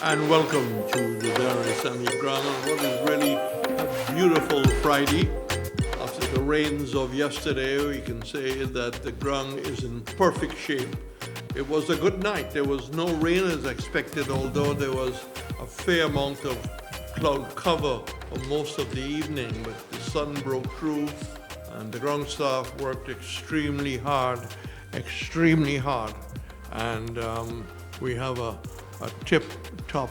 and welcome to the Darren Sammy ground on what is really a beautiful Friday. After the rains of yesterday, we can say that the ground is in perfect shape. It was a good night. There was no rain as expected, although there was a fair amount of cloud cover for most of the evening, but the sun broke through and the ground staff worked extremely hard. And we have a tip-top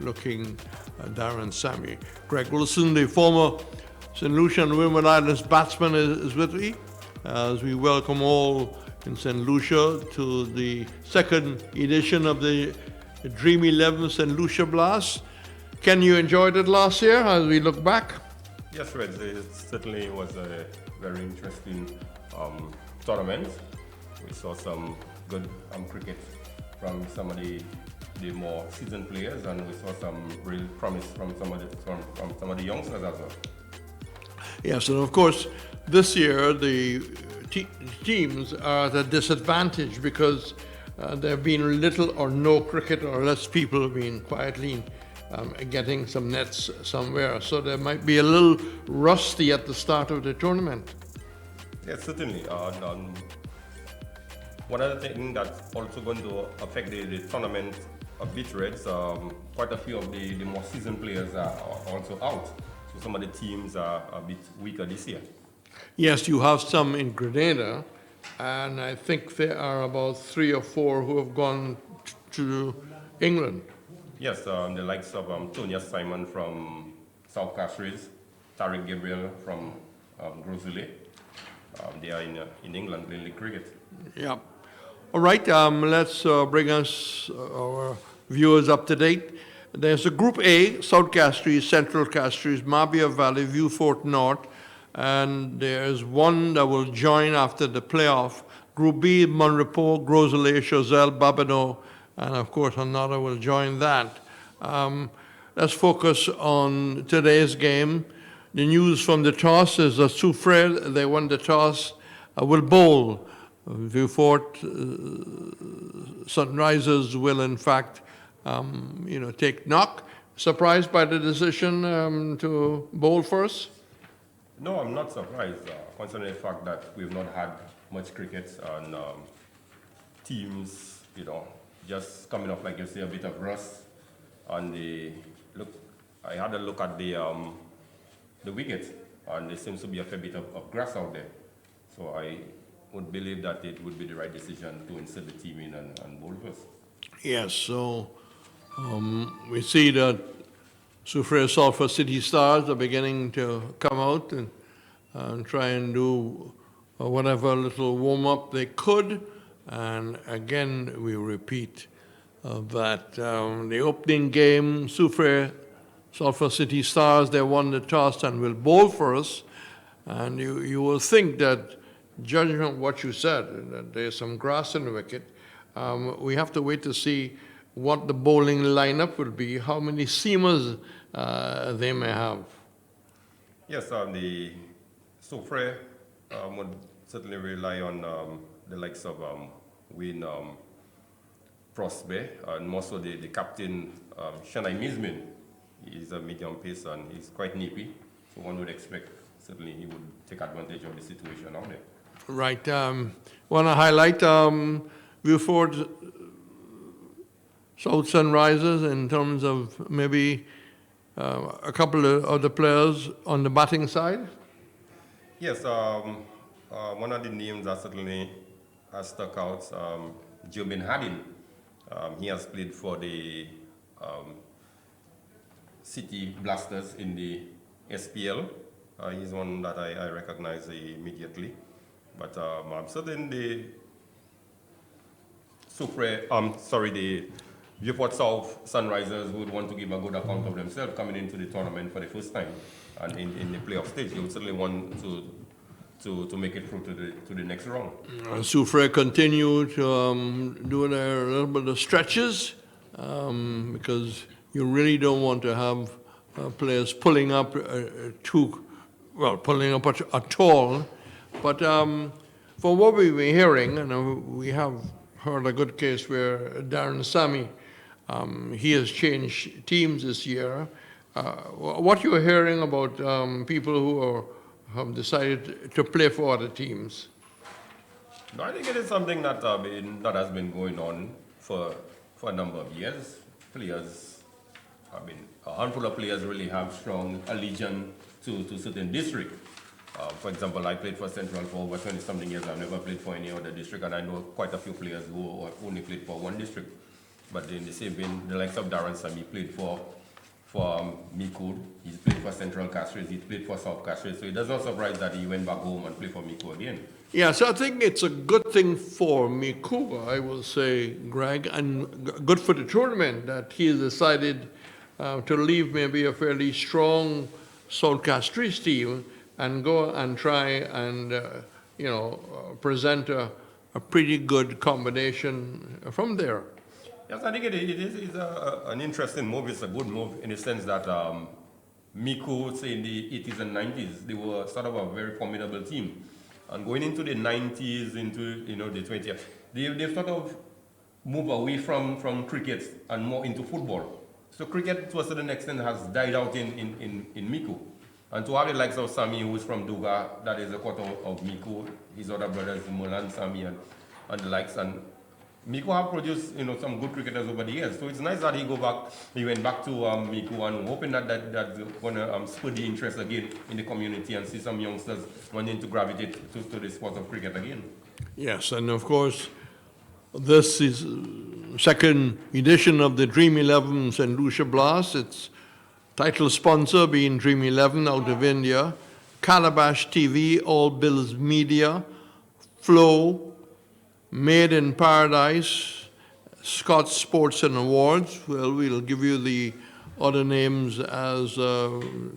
looking Darren Sammy. Greg Wilson, the former St. Lucia and Windward Islands batsman, is with me as we welcome all in St. Lucia to the second edition of the Dream 11 St. Lucia Blast. Ken, you enjoyed it last year as we look back? Yes, Red, it certainly was a very interesting tournament. We saw some good cricket from some of the more seasoned players, and we saw some real promise from some of the youngsters as well. Yes, and of course, this year the teams are at a disadvantage because there have been little or no cricket, or less people have been quietly getting some nets somewhere. So they might be a little rusty at the start of the tournament. Yes, certainly. One other thing that's also going to affect the tournament a bit, Reds, quite a few of the more seasoned players are also out. So some of the teams are a bit weaker this year. Yes, you have some in Grenada, and I think there are about 3 or 4 who have gone to England. Yes, the likes of Tonya Simon from South Castries, Tariq Gabriel from Grosule. They are in England playing league cricket. Yeah. All right, let's bring our viewers up to date. There's a Group A, South Castries, Central Castries, Mabia Valley, Vieux-Fort North, and there's one that will join after the playoff. Group B, Monrepos, Grosule, Chazelle, Babino, and of course another will join that. Let's focus on today's game. The news from the toss is that Suffre, they won the toss, will bowl. Vieux-Fort Sunrisers will in fact take knock. Surprised by the decision to bowl first? No, I'm not surprised, considering the fact that we've not had much cricket and teams, just coming off, like you say, a bit of rust on the look. I had a look at the wicket, and there seems to be a fair bit of grass out there. So I would believe that it would be the right decision to insert the team in and bowl first. Yes, so we see that Soufriere Sulphur City Stars are beginning to come out and try and do whatever little warm-up they could. And again, we repeat that the opening game, Soufriere Sulphur City Stars, they won the toss and will bowl first. And you will think that, judging on what you said, that there's some grass in the wicket, we have to wait to see what the bowling lineup will be, how many seamers they may have. Yes, the Soufriere would certainly rely on the likes of Wayne Prosper, and also the captain, Shanai Mizmin. He's a medium pace and he's quite nippy, so one would expect certainly he would take advantage of the situation out there. Right. Want to highlight Vieux-Fort South Sunrisers in terms of maybe a couple of other players on the batting side? Yes, one of the names that certainly has stuck out, Jobin Haddin. He has played for the City Blasters in the SPL. He's one that I recognize immediately. But I'm certain the Vieux-Fort South Sunrisers would want to give a good account of themselves coming into the tournament for the first time, and in the playoff stage, they would certainly want to make it through to the next round. Soufriere continue to do their little bit of stretches because you really don't want to have players pulling up pulling up at all. But from what we've been hearing, and we have heard a good case where Darren Sammy He has changed teams this year. What you're hearing about people who have decided to play for other teams? No, I think it is something that that has been going on for a number of years. Players, a handful of players really have strong allegiance to certain district. For example, I played for Central for over 20-something years. I've never played for any other district, and I know quite a few players who have only played for one district. But in the same vein, the likes of Darren Sammy played for Miku. He's played for Central Castries. He's played for South Castries. So it does not surprise that he went back home and played for Miku again. Yeah, so I think it's a good thing for Miku, I will say, Greg, and good for the tournament that he has decided to leave maybe a fairly strong South Castries team and go and try and, present a pretty good combination from there. Yes, I think it is an interesting move. It's a good move in the sense that Miku, say in the 80s and 90s, they were sort of a very formidable team. And going into the 90s, into the 20s, they've sort of moved away from cricket and more into football. So cricket, to a certain extent, has died out in Miku. And to have the likes of Sammy, who is from Duga, that is a quarter of Miku, his other brothers, Mulan, Sammy, and the likes. And Miku have produced some good cricketers over the years. So it's nice that he went back to Miku, and hoping that's going to spur the interest again in the community and see some youngsters wanting to gravitate to the sport of cricket again. Yes, and of course, this is second edition of the Dream 11 St. Lucia Blast. Its title sponsor being Dream 11 out of India, Calabash TV, All Bills Media, Flow, Made in Paradise, Scott Sports and Awards. Well, we'll give you the other names as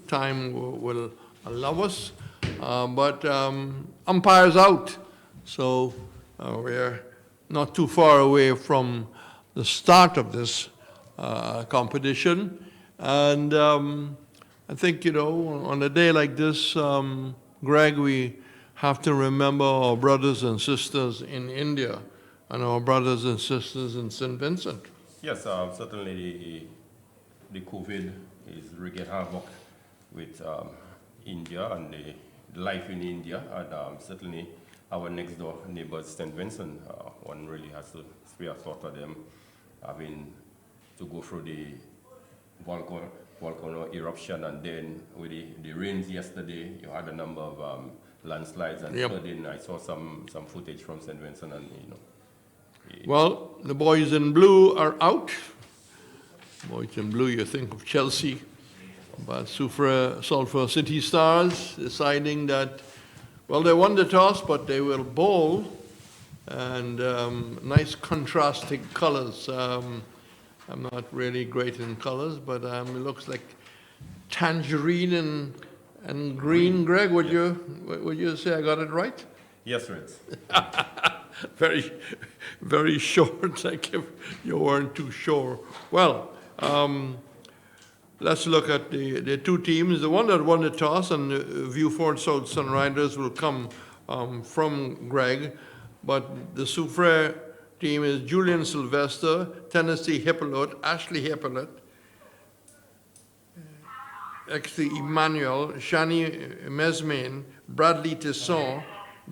time will allow us. But umpire's out, so we're not too far away from the start of this competition. And I think, on a day like this, Greg, we have to remember our brothers and sisters in India and our brothers and sisters in St. Vincent. Yes, certainly the COVID is wreaking havoc with India and the life in India, and certainly our next door neighbors, St. Vincent. One really has to spare thought of them having to go through the volcano eruption, and then with the rains yesterday, you had a number of landslides and flooding. I saw some footage from St. Vincent, and Well, the boys in blue are out. Boys in blue, you think of Chelsea, but Sulphur City Stars deciding that, well, they won the toss, but they will bowl, and nice contrasting colors. I'm not really great in colors, but it looks like tangerine and green. Greg, would you say I got it right? Yes, Reds. Very, very short, like if you weren't too sure. Well, let's look at the two teams. The one that won the toss, and Vieux-Fort South Sunriders will come from Greg, but the Soufriere team is Julian Sylvester, Tennessee Hippolyte, Ashley Hippolyte, Exley Emmanuel, Shani Mesmain, Bradley Tisson,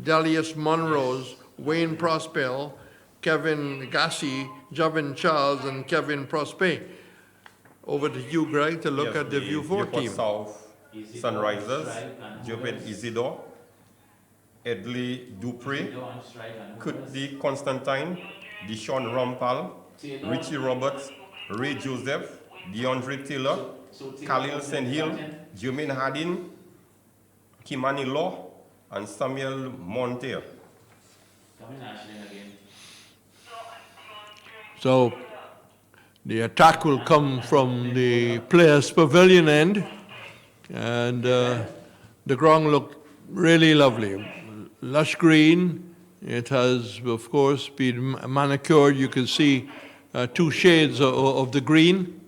Dalius Monrose, Wayne Prospel, Kevin Gassi, Javin Charles, and Kevin Prospe. Over to you, Greg, to look at the Vieux-Fort team. South Sunrisers, Jopet Isidore, Edley Dupree, Kutdi Constantine, Deshaun Rampal, Richie Roberts, Ray Joseph, DeAndre Taylor, Khalil St. Hill, Jermaine Hardin, Kimani Law, and Samuel Monteir. So the attack will come from the players' pavilion end, and the ground looked really lovely. Lush green. It has, of course, been manicured. You can see two shades of the green.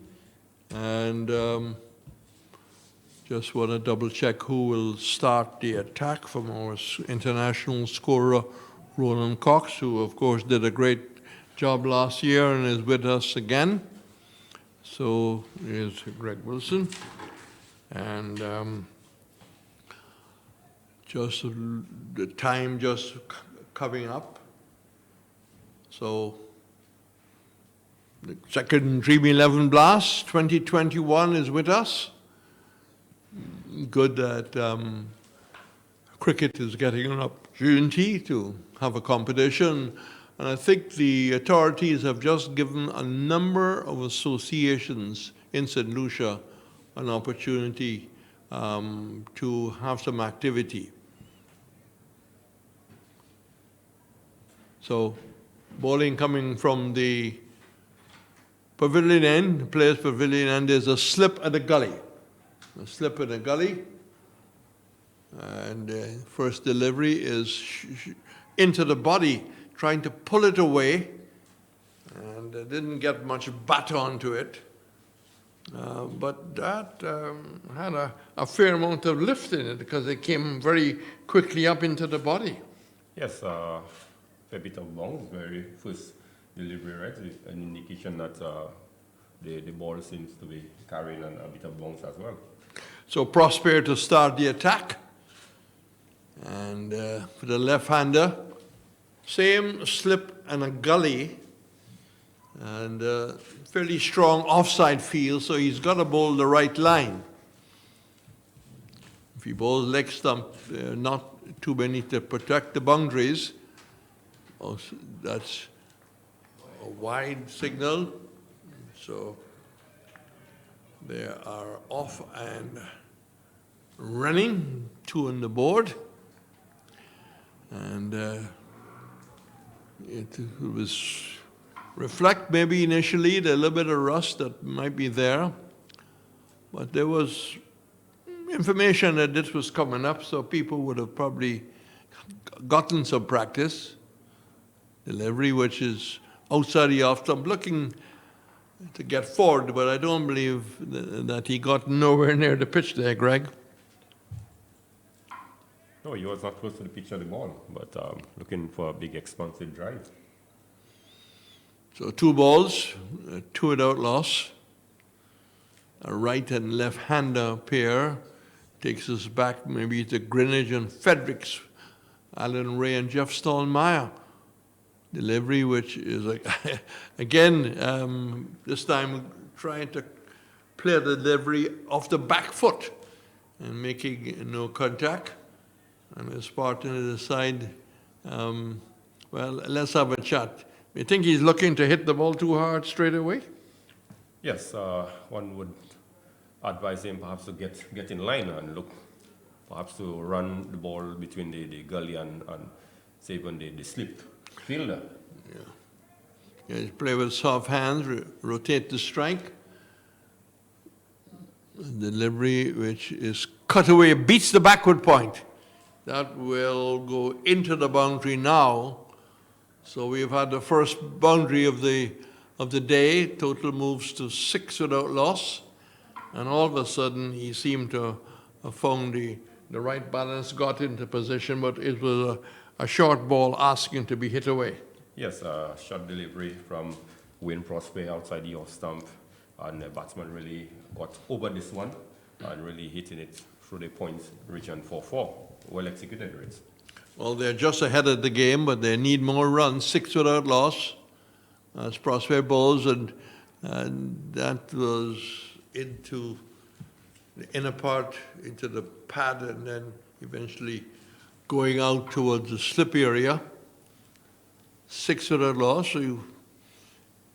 And just want to double check who will start the attack from our international scorer, Roland Cox, who, of course, did a great job last year and is with us again. So here's Greg Wilson. And just the time just coming up. So the second Dream 11 Blast 2021 is with us. Good that cricket is getting an opportunity to have a competition. And I think the authorities have just given a number of associations in St. Lucia an opportunity to have some activity. So bowling coming from the pavilion end, the players' pavilion end, there's a slip at the gully. A slip in the gully. And first delivery is into the body, trying to pull it away. And didn't get much bat onto it. But that had a fair amount of lift in it because it came very quickly up into the body. Yes, a bit of bounce, very first delivery, right? An indication that the ball seems to be carrying a bit of bounce as well. So Prosper to start the attack. And for the left-hander, same slip and a gully. And fairly strong offside field, so he's got to bowl the right line. If he bowls leg stump, not too many to protect the boundaries. Oh, that's a wide signal. So they are off and running, 2 on the board. And it was reflect maybe initially the little bit of rust that might be there. But there was information that this was coming up, so people would have probably gotten some practice. Delivery, which is outside the off stump, looking to get forward, but I don't believe that he got nowhere near the pitch there, Greg. No, he was not close to the pitch of the ball, but looking for a big expansive drive. So 2 balls, 2 without loss. A right and left-hander pair takes us back maybe to Greenwich and Fredericks, Alan Ray and Jeff Stallmeyer. Delivery, which is, again, this time trying to play the delivery off the back foot and making no contact. And his partner decide, well, let's have a chat. You think he's looking to hit the ball too hard straight away? Yes, one would advise him perhaps to get in line and look, perhaps to run the ball between the gully and say even the slip fielder. Yeah, play with soft hands, rotate the strike. Delivery, which is cut away, beats the backward point. That will go into the boundary now. So we've had the first boundary of the day. Total moves to 6 without loss. And all of a sudden, he seemed to have found the right balance, got into position, but it was a short ball asking to be hit away. Yes, short delivery from Wayne Prosper outside the off stump. And the batsman really got over this one and really hitting it through the points region 4-4. Well executed, Ritz. Well, they're just ahead of the game, but they need more runs. 6 without loss. As Prosper bowls, and that was into the inner part, into the pad, and then eventually going out towards the slip area. 6 without loss. So you,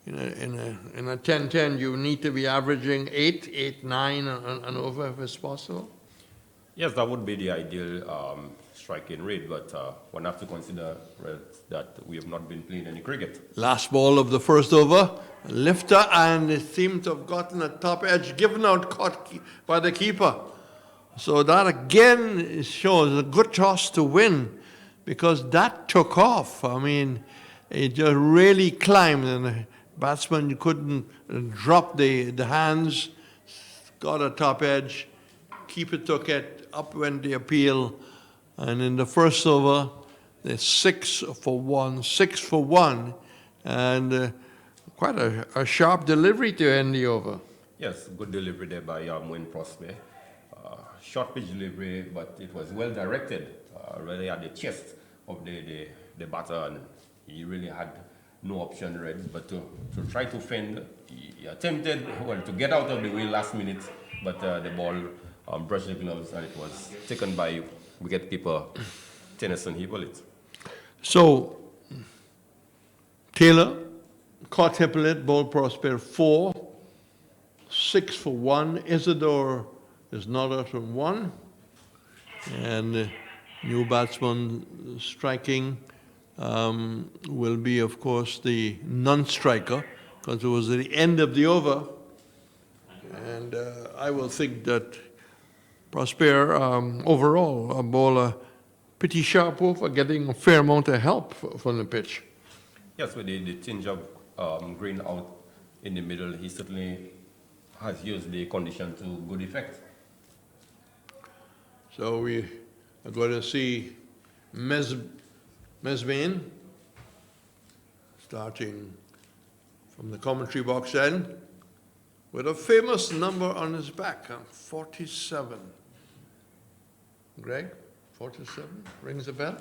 in a 10-10, you need to be averaging 8, 9, and over if it's possible. Yes, that would be the ideal striking rate, but one has to consider that we have not been playing any cricket. Last ball of the first over, lifter, and it seemed to have gotten a top edge, given out, caught by the keeper. So that again shows a good toss to win, because that took off. I mean, it just really climbed, and the batsman couldn't drop the hands, got a top edge, keeper took it, up went the appeal, and in the first over, they're 6 for 1, and quite a sharp delivery to end the over. Yes, good delivery there by Wayne Prosper. Short pitch delivery, but it was well directed. Really at the chest of the batter, and he really had no option, Red, but to try to fend. He attempted, well, to get out of the way last minute, but the ball brushed the gloves and it was taken by wicketkeeper Tennyson Hippolyte. So, Taylor caught Hippolyte, ball Prosper 4, 6 for 1. Isidore is not out on 1. And new batsman striking will be, of course, the non-striker, because it was at the end of the over. And I will think that Prosper, overall, a bowler pretty sharp over, getting a fair amount of help from the pitch. Yes, with the tinge of green out in the middle, he certainly has used the condition to good effect. So we are going to see Mesbane starting from the commentary box end with a famous number on his back, 47. Greg, 47, rings a bell?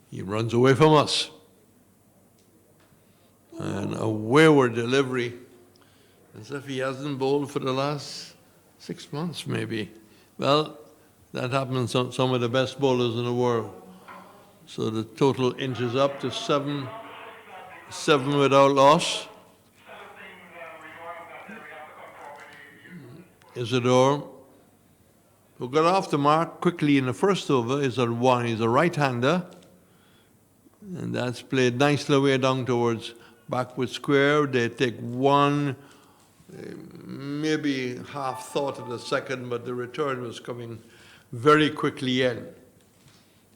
He runs away from us. And a wayward delivery, as if he hasn't bowled for the last 6 months, maybe. Well, that happens to some of the best bowlers in the world. So the total inches up to 7 without loss. Isidore, who got off the mark quickly in the first over, is at 1. He's a right-hander. And that's played nicely away down towards backward square. They take 1, maybe half thought of the second, but the return was coming very quickly in.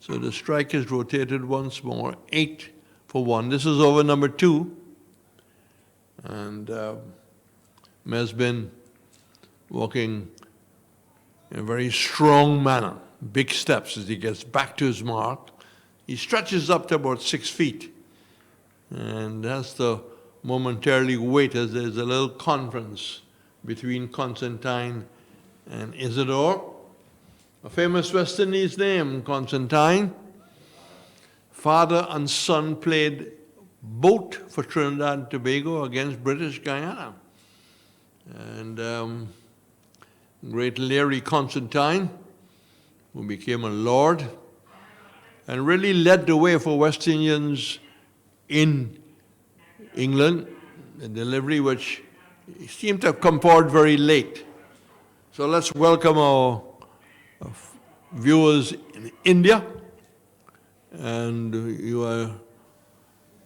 So the strike is rotated once more, 8 for 1. This is over number 2. And Mesbane walking in a very strong manner, big steps as he gets back to his mark. He stretches up to about 6 feet and has to momentarily wait as there's a little conference between Constantine and Isidore. A famous West Indies name, Constantine. Father and son played both for Trinidad and Tobago against British Guyana. And great Larry Constantine, who became a lord, and really led the way for West Indians in England, a delivery which seemed to have come forward very late. So let's welcome our viewers in India, and you are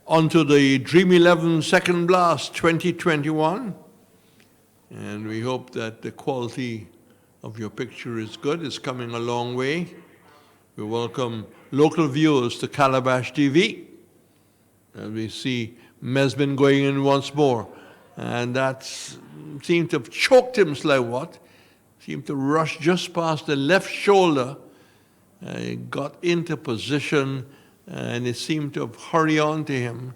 onto the Dream 11 Second Blast 2021, and we hope that the quality of your picture is good. It's coming a long way. We welcome local viewers to Calabash TV, and we see Mesbane going in once more, and that seemed to have choked him slightly. Seemed to rush just past the left shoulder. He got into position, and it seemed to have hurried on to him.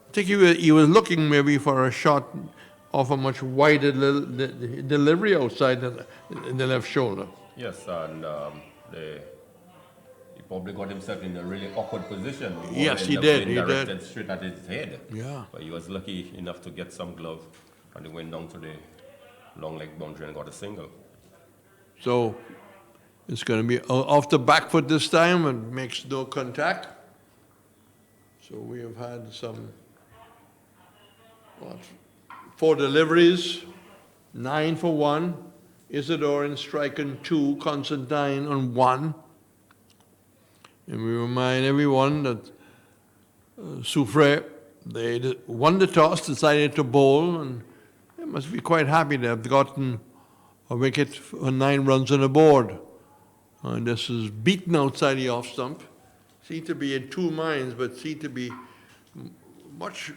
I think he was looking maybe for a shot off a much wider delivery outside the left shoulder. Yes, and he probably got himself in a really awkward position. Yes, he did. He directed did. straight at his head. Yeah. But he was lucky enough to get some glove, and he went down to the long leg boundary and got a single. So it's going to be off the back foot this time and makes no contact. So we have had some, 4 deliveries, 9 for 1. Isidore in strike on 2, Constantine on 1. And we remind everyone that Suffre, they won the toss, decided to bowl, and they must be quite happy to have gotten a wicket for 9 runs on the board. And this is beaten outside the off stump. Seemed to be in 2 minds, but seemed to be much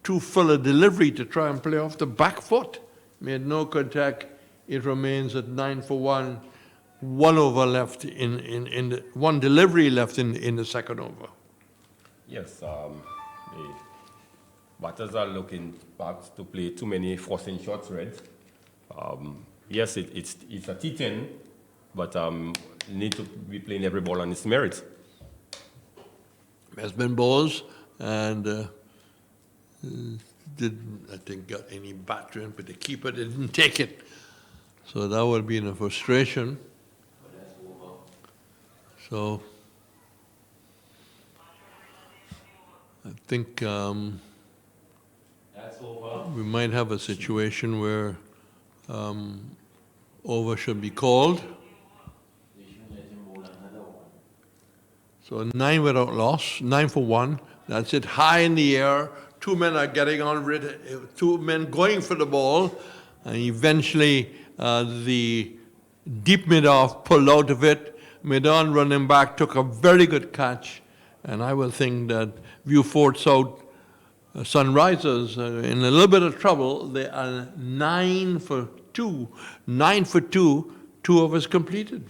too full of delivery to try and play off the back foot. Made no contact. It remains at 9 for 1. 1 over left in the 1 delivery left in the second over. Yes, the batters are looking perhaps to play too many forcing shots, Reds. Yes, it's a T10, but need to be playing every ball on its merit. Mesman balls and didn't, I think, got any battering, but the keeper didn't take it. So that would be a frustration. So I think we might have a situation where over should be called. So 9 without loss, 9 for 1. That's it, high in the air. 2 men are getting on with it, 2 men going for the ball, and eventually the deep mid-off pulled out of it. Mid-on running back took a very good catch, and I will think that Vieux-Fort South Sunrisers are in a little bit of trouble. They are 9 for 2. 9 for 2, 2 overs completed.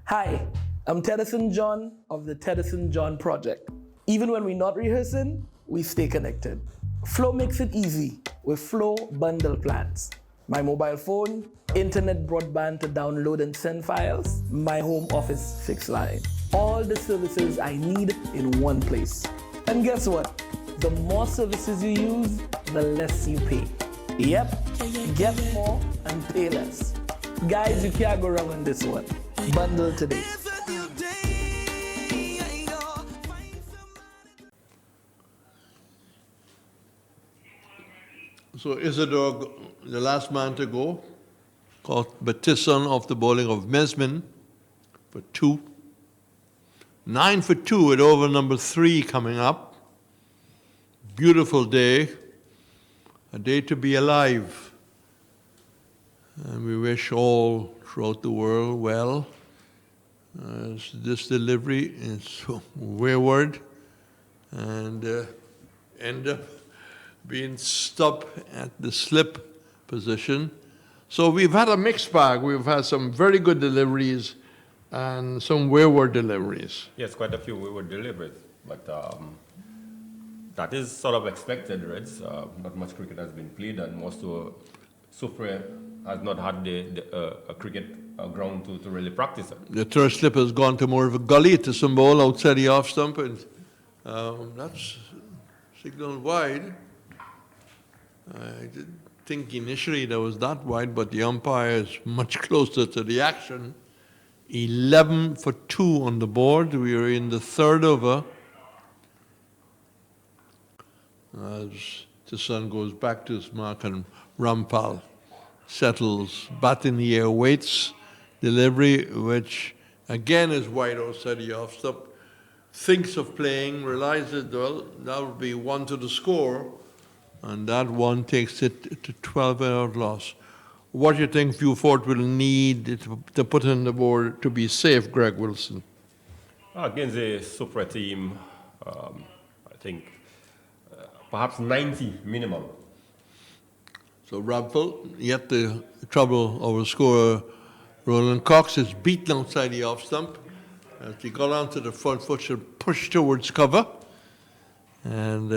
Hi, I'm Tedison John of the Tedison John Project. Even when we're not rehearsing, we stay connected. Flow makes it easy with Flow bundle plans. My mobile phone, internet broadband to download and send files, my home office fixed line. All the services I need in one place. And guess what? The more services you use, the less you pay. Yep, get more and pay less. Guys, you can't go wrong on this one. Bundle today. So Isidore, the last man to go, caught Battisson off the bowling of Mesman for 2. 9 for 2 at over number 3 coming up. Beautiful day, a day to be alive. And we wish all throughout the world well. This delivery is wayward and end up being stopped at the slip position. So we've had a mixed bag. We've had some very good deliveries and some wayward deliveries. Yes, quite a few wayward deliveries, but that is sort of expected, Reds. Not much cricket has been played, and most of Suffre has not had a cricket ground to really practice it. The third slip has gone to more of a gully to some ball outside the off stump, and that's signaled wide. I didn't think initially that was that wide, but the umpire is much closer to the action. 11 for 2 on the board. We are in the third over. As the sun goes back to his mark and Rampal settles, bat in the air, waits, delivery, which again is wide outside the off stump, thinks of playing, realizes, well, that would be 1 to the score, and that one takes it to 12 without loss. What do you think Vieux-Fort will need to put on the board to be safe, Greg Wilson? Against the Suffre team, I think perhaps 90 minimum. So Rampal, yet the trouble over scorer Roland Cox is beaten outside the off stump. As he got onto the front foot, should push towards cover. And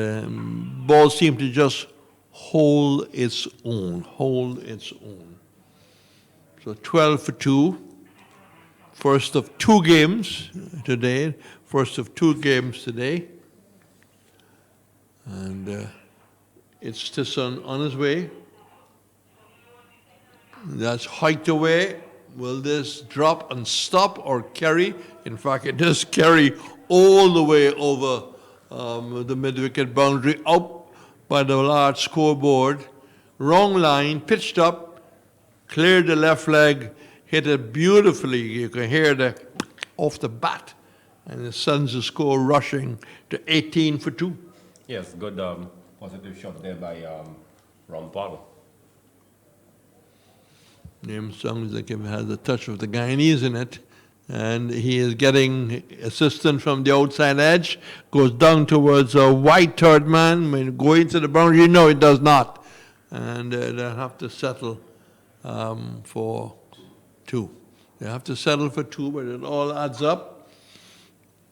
ball seemed to just hold its own. So 12 for 2. First of 2 games today. And it's Tisson on his way. That's hiked away. Will this drop and stop or carry? In fact, it does carry all the way over the mid-wicket boundary, up by the large scoreboard. Wrong line, pitched up, cleared the left leg, hit it beautifully. You can hear the off the bat, and it sends the score rushing to 18 for 2. Yes, good positive shot there by Rampal. Name sounds like it has a touch of the Guyanese in it. And he is getting assistance from the outside edge, goes down towards a white third man, when going to the boundary, no, it does not. And they'll have to settle for 2. They have to settle for 2, but it all adds up.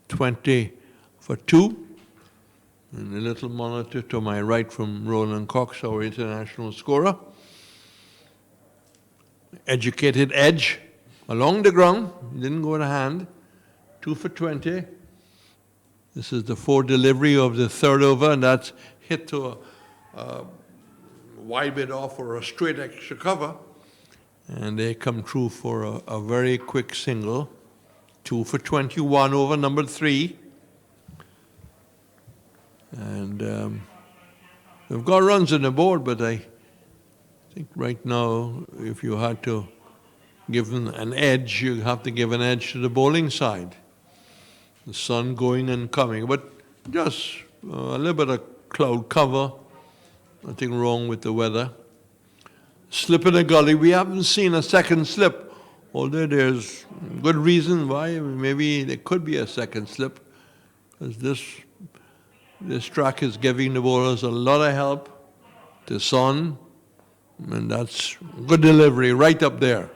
20 for 2. And the little monitor to my right from Roland Cox, our international scorer. Educated edge along the ground, didn't go to hand. 2 for 20. This is the fourth delivery of the third over, and that's hit to a wide bit off or a straight extra cover. And they come through for a very quick single. 2 for 21 over number 3. And we've got runs on the board, but I think right now, if you had to give them an edge, you have to give an edge to the bowling side. The sun going and coming, but just a little bit of cloud cover. Nothing wrong with the weather. Slip in the gully. We haven't seen a second slip, although there's good reason why. Maybe there could be a second slip, because this track is giving the bowlers a lot of help. The sun, and that's good delivery right up there.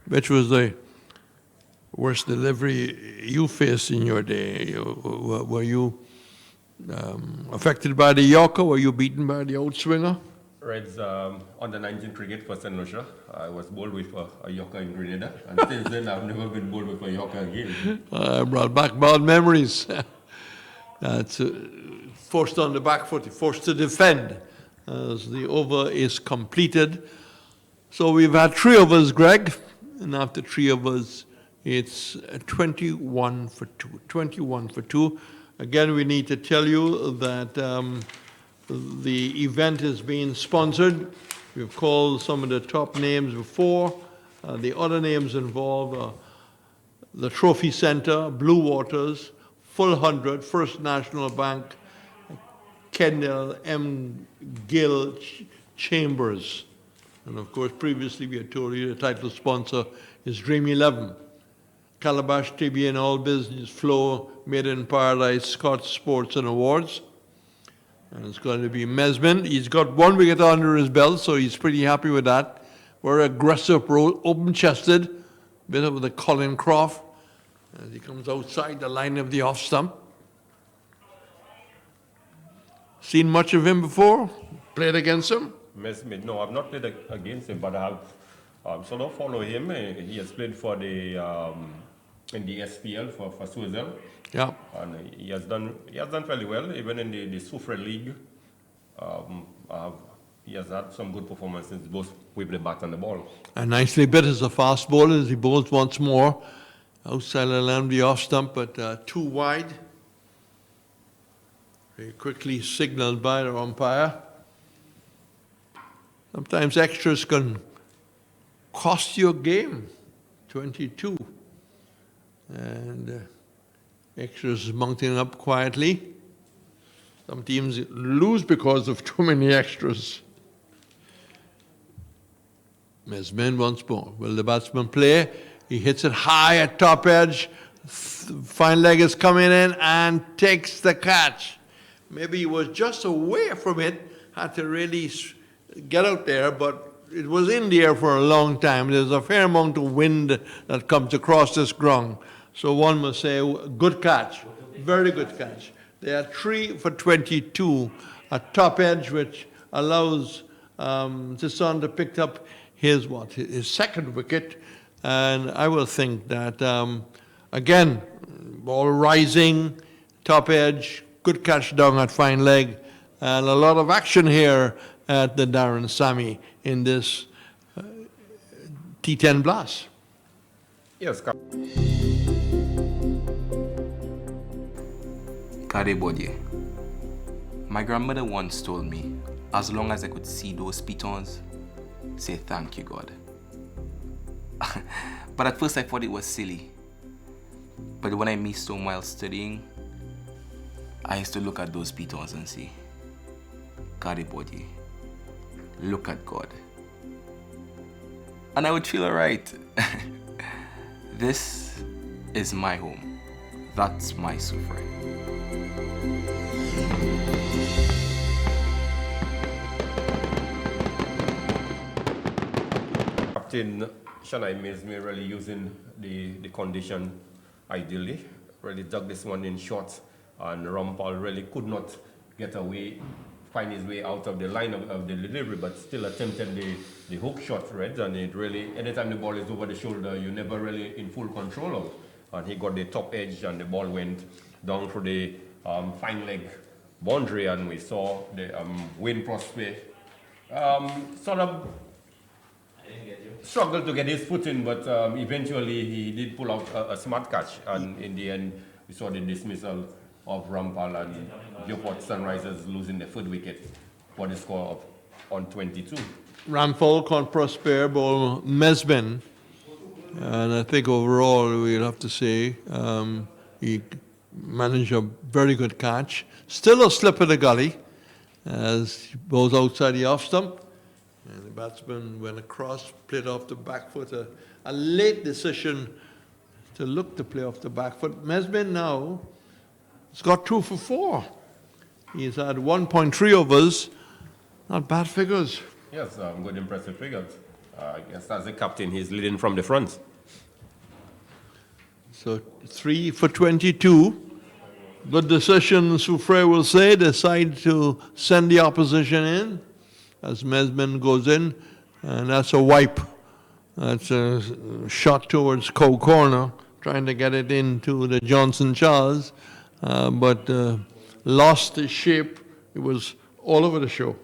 Which was the worst delivery you faced in your day? Were you affected by the Yorker? Were you beaten by the outswinger? Reds on the 19th cricket for St. Lucia. I was bowled with a Yorker in Grenada, and since then I've never been bowled with a Yorker again. Brought back bad memories. That's forced on the back foot, forced to defend as the over is completed. So we've had 3 overs, Greg, and after 3 overs, it's 21 for 2. 21 for 2. Again, we need to tell you that the event is being sponsored. We've called some of the top names before. The other names involve the Trophy Center, Blue Waters, Full 100, First National Bank, Kendall M. Gill Chambers. And of course, previously we had told you the title sponsor is Dream 11. Calabash, TB, and All Business Flow, Made in Paradise, Scott Sports and Awards. And it's going to be Mesman. He's got 1 wicket under his belt, so he's pretty happy with that. Very aggressive, open-chested, bit of the Colin Croft as he comes outside the line of the off stump. Seen much of him before? Played against him? Mesmid, no, I've not played against him, but I have sort of follow him. He has played for the in the SPL for Switzerland. Yeah. And he has done fairly well, even in the Suffre League. He has had some good performances, both with the bat and the ball. And nicely bit as a fast bowler as he bowls once more. Outside the line, the off stump, but too wide. Very quickly signaled by the umpire. Sometimes extras can cost you a game. 22. And extras mounting up quietly. Some teams lose because of too many extras. Mesman once more. Will the batsman play? He hits it high at top edge. Fine leg is coming in and takes the catch. Maybe he was just away from it, had to really get out there, but it was in the air for a long time. There's a fair amount of wind that comes across this ground. So one must say, good catch, very good catch. They are 3 for 22 at top edge, which allows Tisson to pick up his second wicket. And I will think that, again, ball rising, top edge, good catch down at fine leg, and a lot of action here at the Darren Sammy in this T10 blast. yes, Kadebodye. My grandmother once told me, as long as I could see those pitons, say thank you, God. But at first I thought it was silly. But when I missed home while studying, I used to look at those pitons and say, Kadebodye, look at God. And I would feel alright. This is my home. That's my Suffre. Captain Shanai Mesme really using the condition ideally. Really dug this one in short and Rampal really could not get away, find his way out of the line of the delivery, but still attempted the hook shot, right? And it really, anytime the ball is over the shoulder, you're never really in full control of it. And he got the top edge, and the ball went down through the fine leg boundary, and we saw the Wayne Prosper sort of struggled to get his foot in, but eventually he did pull out a smart catch, and in the end we saw the dismissal of Rampal, and Vieux-Fort Sunrisers losing the third wicket for the score of on 22. Rampal caught Prosper, ball Mesbin, and I think overall we'll have to say he managed a very good catch. Still a slip of the gully as he goes outside the off stump, and the batsman went across, played off the back foot. A late decision to look to play off the back foot. Mesbin now has got 2 for 4. He's had 1.3 overs. Not bad figures. Yes, good impressive figures. I guess as the captain, he's leading from the front. So 3 for 22. Good decision, Suffre will say. Decide to send the opposition in as Mesbin goes in, and that's a wipe. That's a shot towards corner, trying to get it into the Johnson Charles, but lost his shape. It was all over the show.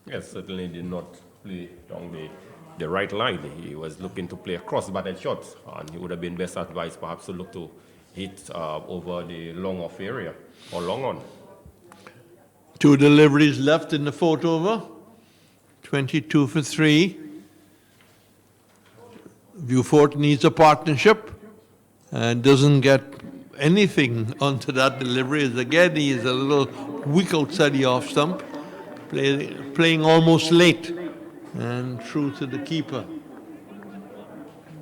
Yes, certainly did not play down the right line. He was looking to play a cross-batted shot, and he would have been best advised perhaps to look to hit over the long off area or long on. 2 deliveries left in the 4th over. 22 for 3. Vieux-Fort needs a partnership and doesn't get anything onto that delivery. As again, he is a little weak outside the off stump, playing almost late and through to the keeper.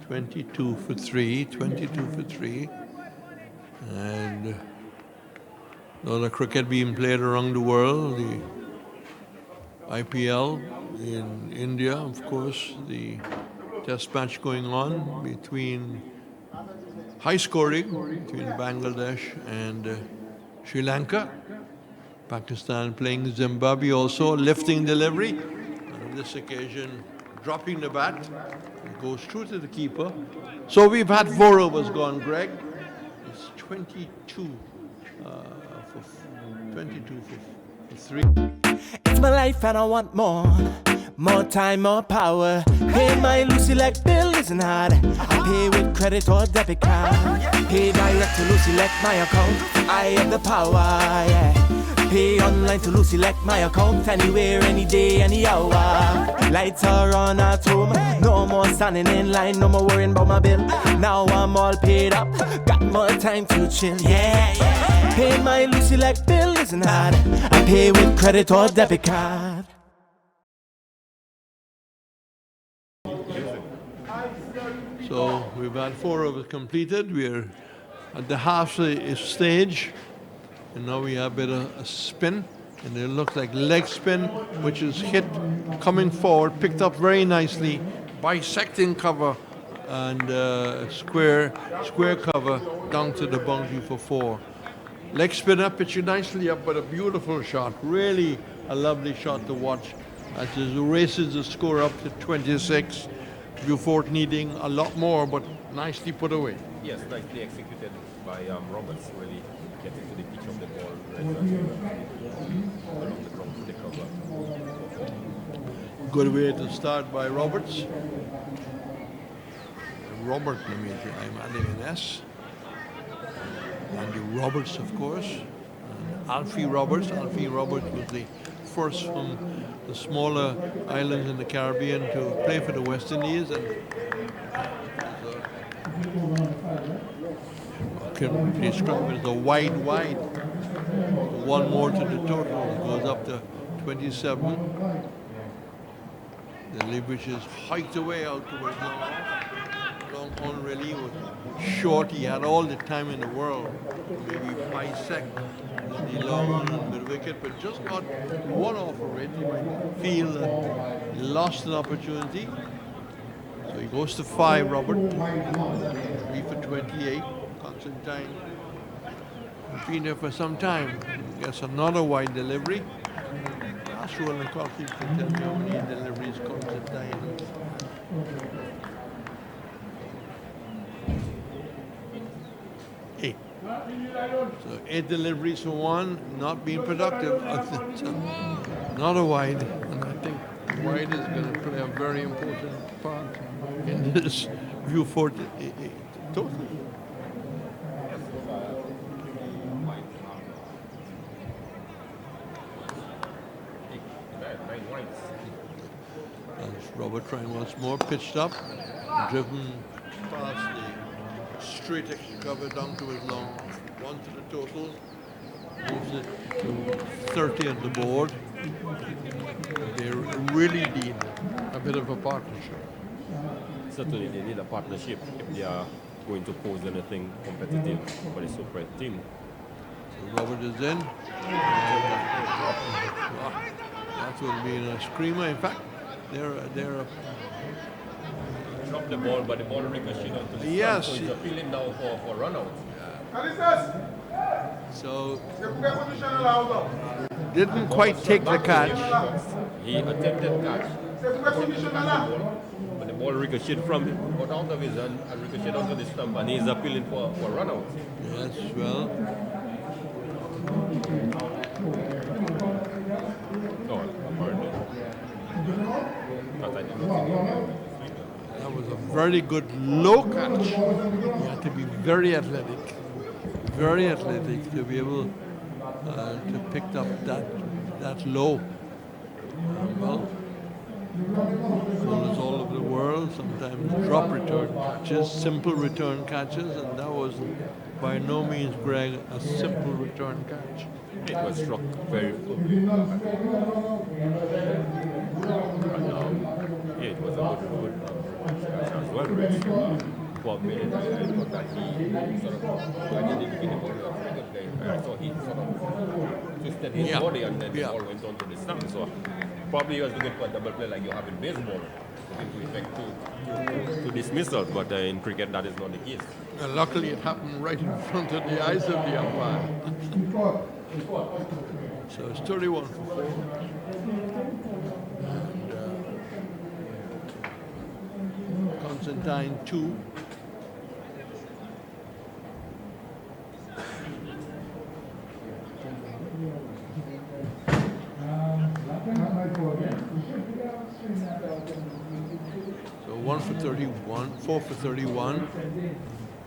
22 for 3, 22 for 3. And a lot of cricket being played around the world. The IPL in India, of course, the test match going on between high scoring between Bangladesh and Sri Lanka. Pakistan playing Zimbabwe also, lifting delivery. And on this occasion, dropping the bat. It goes through to the keeper. So we've had 4 overs gone, Greg. It's 22 for 3. It's my life and I want more. More time, more power. Pay my Lucy like bill isn't hard. I pay with credit or debit card. Pay direct to Lucy like my account. I have the power, yeah. Pay online to Lucy like my account. Anywhere, any day, any hour. Lights are on at home. No more standing in line. No more worrying about my bill. Now I'm all paid up. Got more time to chill, yeah, yeah. Pay my Lucy like bill isn't hard. I pay with credit or debit card. So we've had 4 overs completed. We're at the half stage, and now we have a bit of a spin, and it looks like leg spin, which is hit coming forward, picked up very nicely, bisecting cover and square cover down to the boundary for 4. Leg spinner pitching nicely up, but a beautiful shot. Really a lovely shot to watch as it races the score up to 26. Vieux-Fort needing a lot more, but nicely put away. Yes, nicely executed by Roberts, really getting to the pitch of the ball along the ground to the cover. Good way to start by Roberts. Robert, I'm adding an S. Andy Roberts, of course. And Alfie Roberts. Alfie Roberts was the first from the smaller islands in the Caribbean to play for the West Indies, and can describe it as a wide. 1 more to the total. It goes up to 27. The lead, which is hiked away out towards long on really was short. He had all the time in the world to maybe bisect the long on and mid wicket, but just got 1 off of it. He might feel that he lost an opportunity. So he goes to 5, Robert. 3 for 28. Constantine Been there for some time. Gets another wide delivery. Last roll and coffee can tell me how many deliveries Constantine. Eight. So 8 deliveries for one, not being productive. So not a wide, and I think wide is going to play a very important part in this Vieux-Fort total. As Robert trying once more, pitched up, driven past the straight extra cover down to his long, one to the total, moves it to 30 on the board. They really need a bit of a partnership. Certainly they need a partnership if they are going to pose anything competitive for the Suffre team. So Robert is in. That will be a screamer. In fact, they're Drop the ball, but the ball ricocheted onto the yes. front, so he's appealing now for run out. So didn't quite take the catch. He attempted catch, but the ball ricocheted from him, got out of his hand and ricocheted onto the stump, and he's appealing for run out. Yes, well. No, apparently. But I didn't see That was a very good low catch. You had to be very athletic to be able to pick up that low. Well, bowlers all over the world sometimes drop return catches, simple return catches, and that was by no means, Greg, a simple return catch. it was struck very full. Yeah, it was a good as well, right? 12 minutes. I thought that he sort of, I didn't get the ball of the guy. I thought he sort of twisted his body and then the ball went onto the stump. So probably he was looking for a double play like you have in baseball, looking to effect to dismissals, but in cricket that is not the case. And luckily it happened right in front of the eyes of the umpire. So it's 31 for 4. And Constantine 2. So 1 for 31, 4 for 31.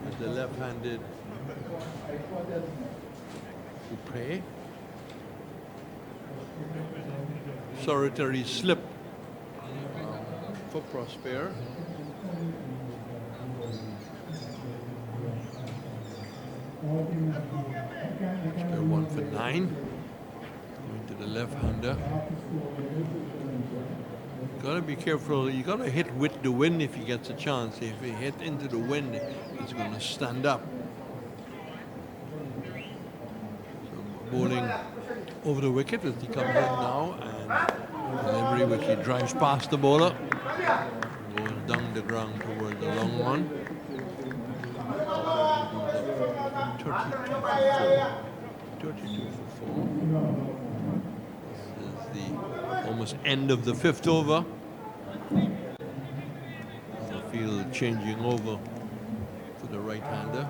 With the left-handed Coupe. Solitary slip for Prosper. Prosper 1 for 9. Going to the left-hander. Gotta be careful. You gotta hit with the wind if he gets a chance. If he hit into the wind, he's gonna stand up. So bowling over the wicket as he comes in now, and delivery which he drives past the bowler, goes down the ground towards the long one. 32 for 4. This is the almost end of the 5th over. The field changing over for the right-hander.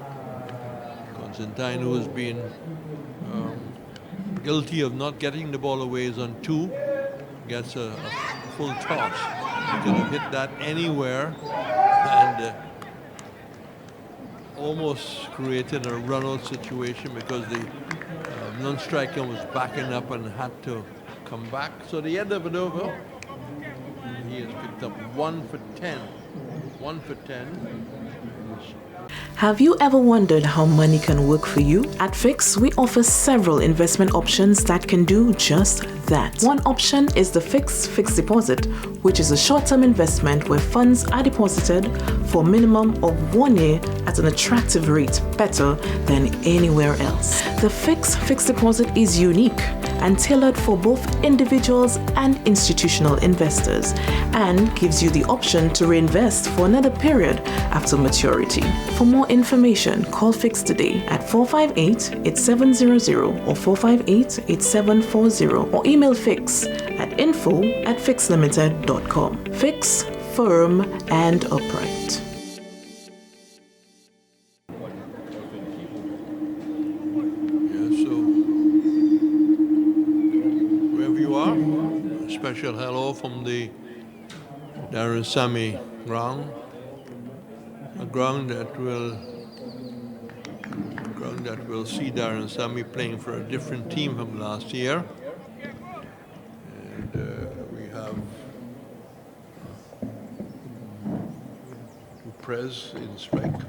Constantine, who has been guilty of not getting the ball away, is on 2, gets a full toss. He could have hit that anywhere and almost created a run-out situation because the non-striker was backing up and had to come back. So the end of it over, he has picked up 1 for 10. 1 for 10. Have you ever wondered how money can work for you? At Fix, we offer several investment options that can do just that. One option is the fixed deposit, which is a short-term investment where funds are deposited for a minimum of 1 year at an attractive rate, better than anywhere else. The fixed deposit is unique and tailored for both individuals and institutional investors, and gives you the option to reinvest for another period after maturity. For more information, call Fix today at 458-8700 or 458-8740, or email Fix at info@fixlimited.com. Fix, firm and upright. Special hello from the Darren Sammy ground, a ground that will see Darren Sammy playing for a different team from last year. And we have Prez in strike.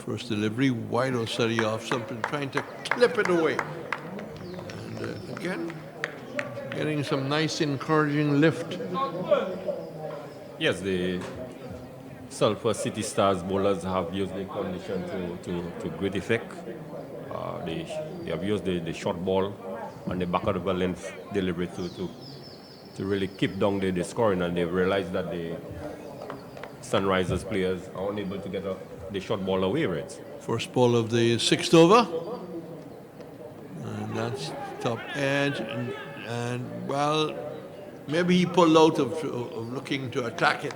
First delivery, wide or steady off something, trying to clip it away. Again, getting some nice encouraging lift. Yes, the Sulphur City Stars bowlers have used the condition to great effect. They have used the short ball on the back of the length delivery to really keep down the scoring, and they've realized that the Sunrisers players are unable to get the short ball away, right? First ball of the 6th over. And that's top edge, and well, maybe he pulled out of looking to attack it.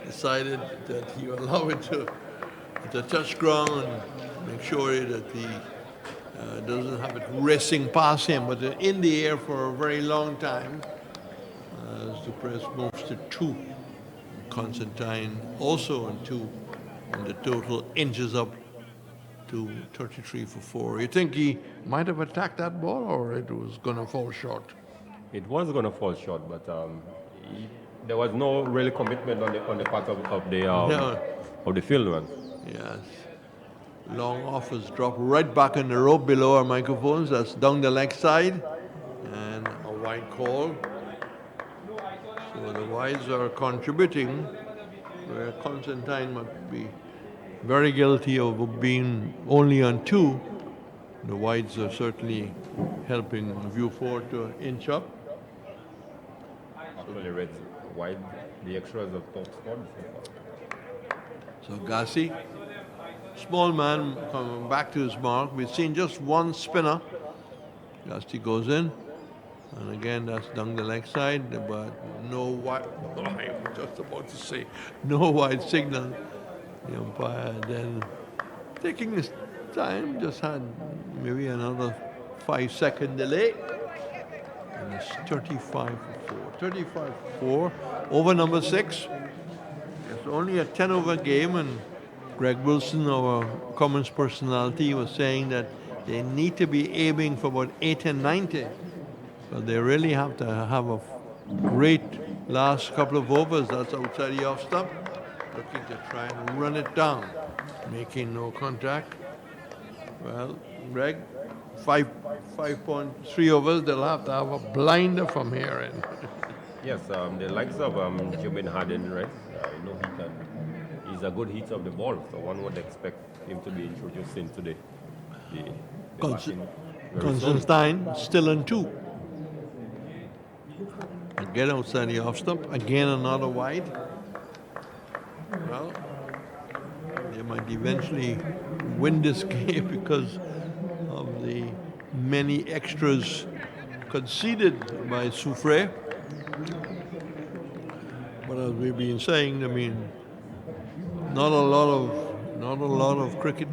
Decided that he would allow it to touch ground and make sure that he doesn't have it racing past him, but in the air for a very long time. As the press moves to 2, Constantine also on 2, and the total inches up to 33 for 4. You think he might have attacked that ball, or it was going to fall short? It was going to fall short, but there was no really commitment on the part of the field. Yes. Long offers drop right back in the rope below our microphones. That's down the leg side, and a wide call. So the wides are contributing, where Constantine might be very guilty of being only on 2. The wides are certainly helping Vieux-Fort to inch up. Actually, Reds wide, the extras of top scored. So Gassi, small man coming back to his mark. We've seen just one spinner. Gassi goes in, and again that's down the leg side, but no wide. I was just about to say no wide signal. The umpire then, taking his time, just had maybe another 5-second delay. And it's 35 for 4. 35 for 4 over number 6. It's only a 10-over game, and Greg Wilson, our Commons personality, was saying that they need to be aiming for about 8 and 90. But they really have to have a great last couple of overs. That's outside the off stump. Looking to try and run it down, making no contact. Well, Greg, 5.3 overs, they'll have to have a blinder from here in. Yes, the likes of Jumin Harden, right? He's a good hitter of the ball, so one would expect him to be introduced into the batting very Constantine still on 2. Again outside the off stump, again another wide. Well, they might eventually win this game because of the many extras conceded by Suffre. But as we've been saying, I mean, not a lot of cricket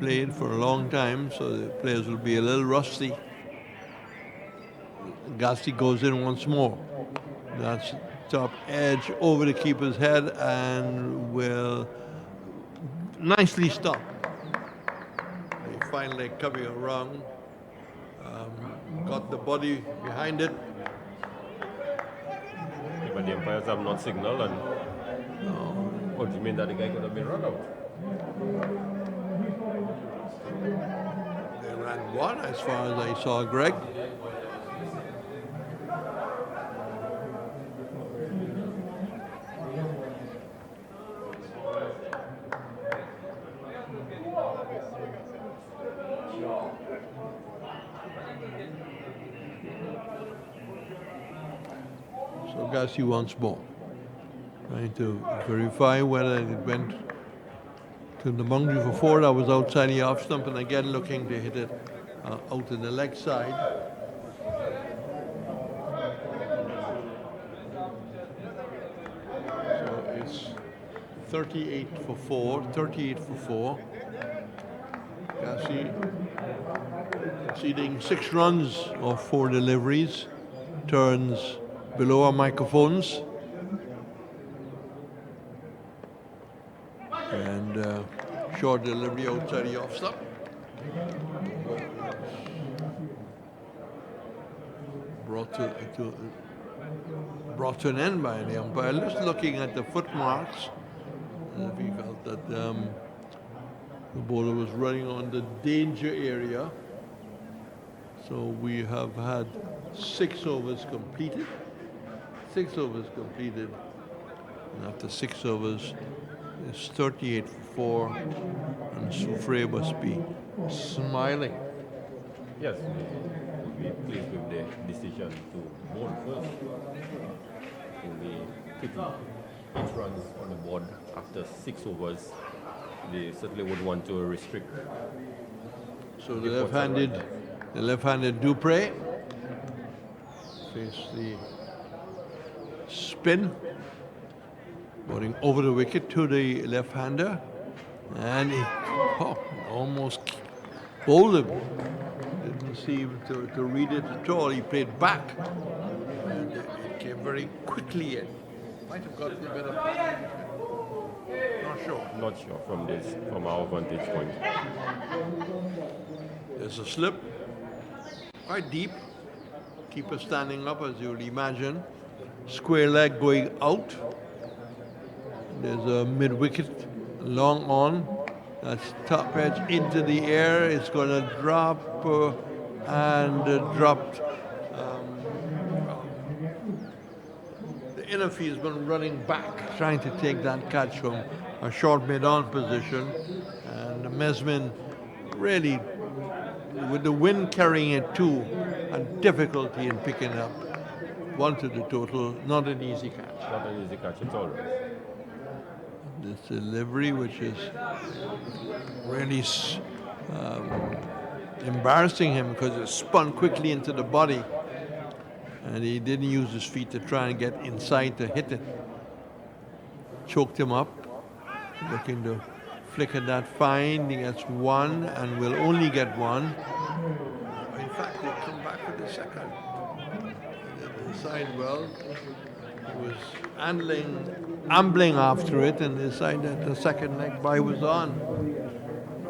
played for a long time, so the players will be a little rusty. Gassi goes in once more. That's top edge over the keeper's head and will nicely stop. The fine leg coming around, got the body behind it. Yeah, but the umpires have not signaled, and what do you mean that the guy could have been run out? They ran one as far as I saw, Greg. So Gassi once more, trying to verify whether it went to the boundary for four. That was outside the off stump, and again looking to hit it out to the leg side. So it's 38 for four, 38 for four. Gassi conceding 6 runs of 4 deliveries, turns below our microphones. And short delivery outside the off stump. Brought to an end by the umpire. Just looking at the footmarks, we felt that the bowler was running on the danger area. So we have had 6 overs completed. 6 overs completed. And after 6 overs, it's 38 for 4, and Soufriere must be smiling. Yes, we're pleased with the decision to bowl first. In the 8 runs on the board after 6 overs, they certainly would want to restrict. So the left-handed Dupree face the spin, going over the wicket to the left-hander, and he almost bowled him. Didn't seem to read it at all. He played back, and it came very quickly in. Might have gotten a bit of. Not sure. Not sure from our vantage point. There's a slip, quite deep. Keeper standing up, as you would imagine. Square leg going out. There's a mid-wicket, long on. That's top edge into the air. It's going to drop and dropped. The inner field's running back, trying to take that catch from a short mid-on position. And Mesmin really, with the wind carrying it too, had difficulty in picking up. 1 to the total, not an easy catch. Not an easy catch at all. This delivery, which is really embarrassing him because it spun quickly into the body, and he didn't use his feet to try and get inside to hit it. Choked him up, looking to flicker that fine. He gets 1 and will only get 1. In fact, they come back with the second. They decide well. He was ambling after it, and decided that the second leg by was on.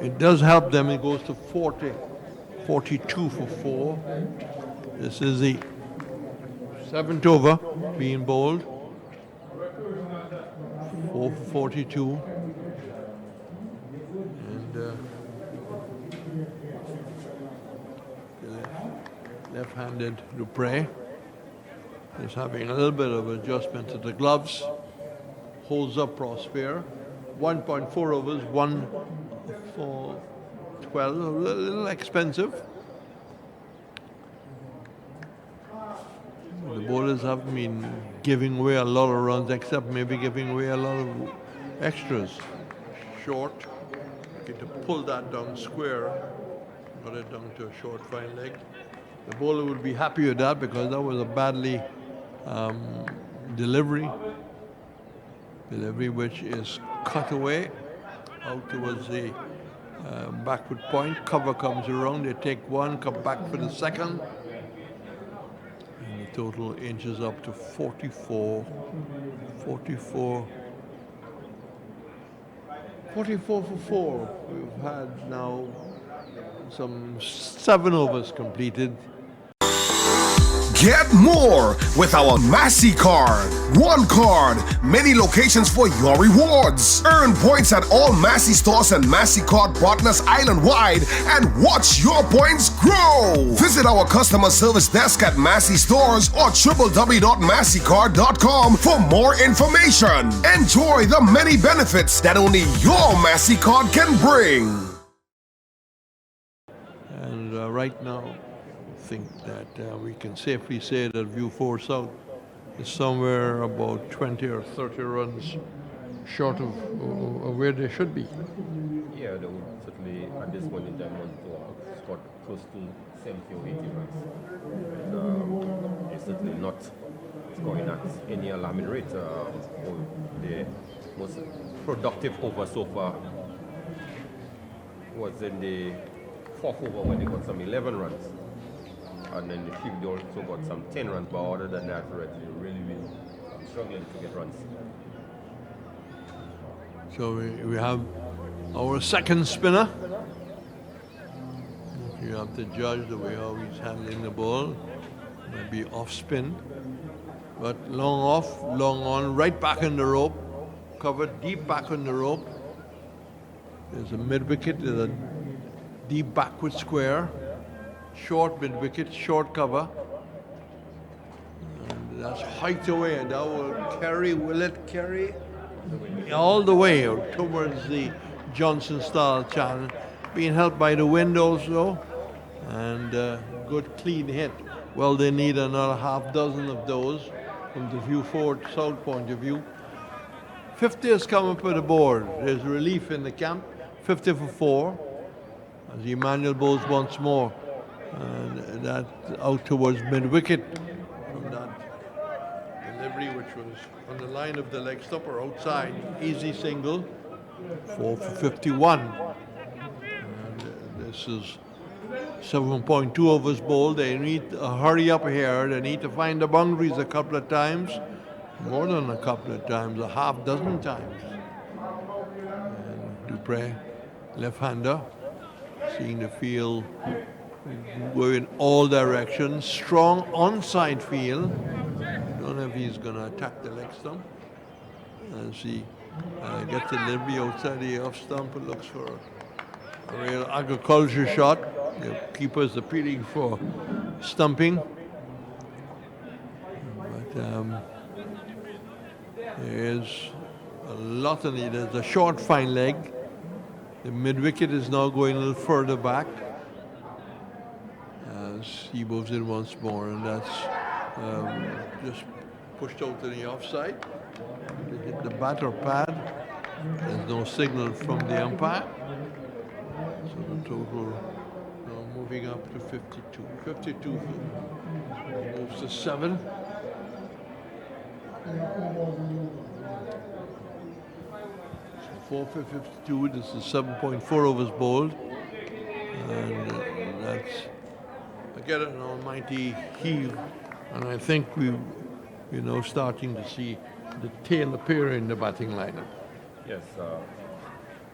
It does help them. It goes to 40, 42 for 4. This is the 7th over being bowled. 4 for 42. And the left-handed Dupree is having a little bit of adjustment to the gloves. Holds up Prosper. 1.4 overs, 1 for 12. A little expensive. The bowlers haven't been giving away a lot of runs, except maybe giving away a lot of extras. Short. Get to pull that down square. Got it down to a short fine leg. The bowler would be happy with that because that was a badly delivery which is cut away out towards the backward point. Cover comes around, they take 1, come back for the second, and the total inches up to 44 for 4. We've had now some 7 overs completed. Get more with our Massey card. One card, many locations for your rewards. Earn points at all Massey stores and Massey card partners island-wide and watch your points grow. Visit our customer service desk at Massey stores or www.masseycard.com for more information. Enjoy the many benefits that only your Massey card can bring. And right now, I think that we can safely say that Vieux-Fort South is somewhere about 20 or 30 runs short of where they should be. Yeah, they would certainly, at this point in time, want to score close to 70 or 80 runs. And it's certainly not scoring at any alarming rate. The most productive over so far was in the fourth over when they got some 11 runs. And then the fifth they also got some 10 runs, but other than that, they really struggling to get runs. So we have our second spinner. You have to judge the way how he's handling the ball. Maybe off spin, but long off, long on, right back in the rope, covered deep back on the rope. There's a mid wicket, there's a deep backward square, short mid wicket, short cover. And that's hiked away, and that will carry all the way towards the Johnson style channel, being helped by the wind also, and good clean hit. Well, they need another half dozen of those from the Vieux-Fort South point of view. 50 has come up with the board. There's relief in the camp, 50 for 4, as Emmanuel bowls once more. And that out towards mid-wicket from that delivery, which was on the line of the leg stopper outside. Easy single, 4 for 51. And this is 7.2 overs bowled. They need to hurry up here. They need to find the boundaries a couple of times, more than a couple of times, a half dozen times. And Dupre, left-hander, seeing the field go in all directions. Strong onside field. Don't know if he's going to attack the leg stump. As he gets the delivery outside the off stump, it looks for a real agriculture shot. The keeper's appealing for stumping. But there's a lot of it. There's a short fine leg. The mid-wicket is now going a little further back as he moves in once more, and that's just pushed out to the offside. They hit the batter pad. There's no signal from the umpire. So the total now moving up to 52. 52 moves to 7. So 4 for 52. This is 7.4 overs bowled. And that's, again, an almighty heave. And I think we're now starting to see the tail appear in the batting lineup. Yes,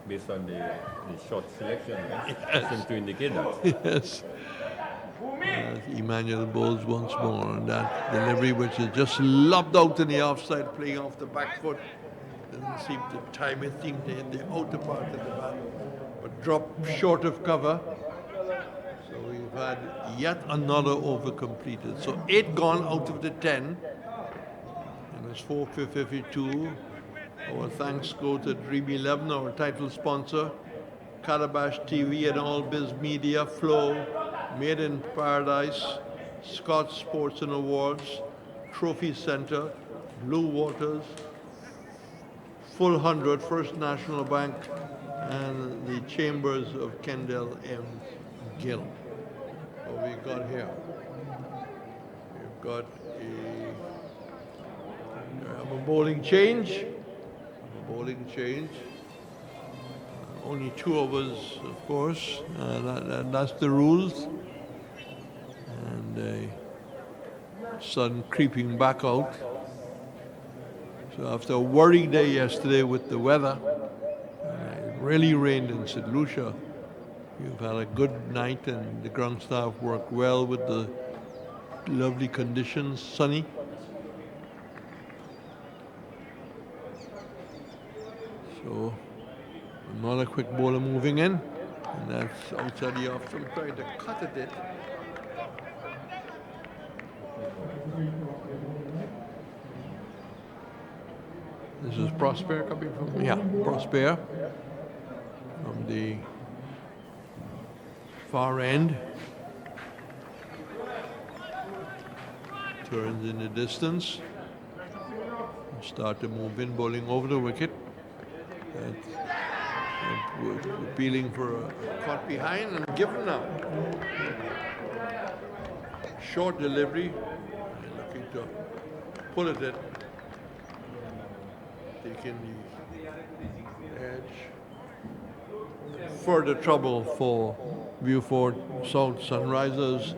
based on the short selection, seems to indicate that. Yes. Emmanuel bowls once more, and that delivery, which is just lobbed out in the offside, playing off the back foot, doesn't seem to time it, seemed to hit the outer part of the bat, but dropped short of cover. So we've had yet another over completed. So 8 gone out of the 10, and it's 4 for 52. Our thanks go to Dream 11, our title sponsor, Calabash TV and All Biz Media, Flow, Made in Paradise, Scott Sports and Awards, Trophy Center, Blue Waters, Full 100, First National Bank, and the Chambers of Kendall M. Gill. What we got here? We've got a bowling change. Bowling change. Only 2 overs, of course. That's the rules. And sun creeping back out. So after a worrying day yesterday with the weather, it really rained in St. Lucia. You've had a good night, and the ground staff worked well with the lovely conditions, sunny. So another quick bowler moving in, and that's outside the off stump, trying to cut at it. This is Prosper coming from, yeah, Prosper from the far end. Turns in the distance. Start to move in, bowling over the wicket. We're appealing for a caught behind and given now. Short delivery. And looking to pull it in. Taking the edge. Further trouble for Vieux-Fort South Sunrisers.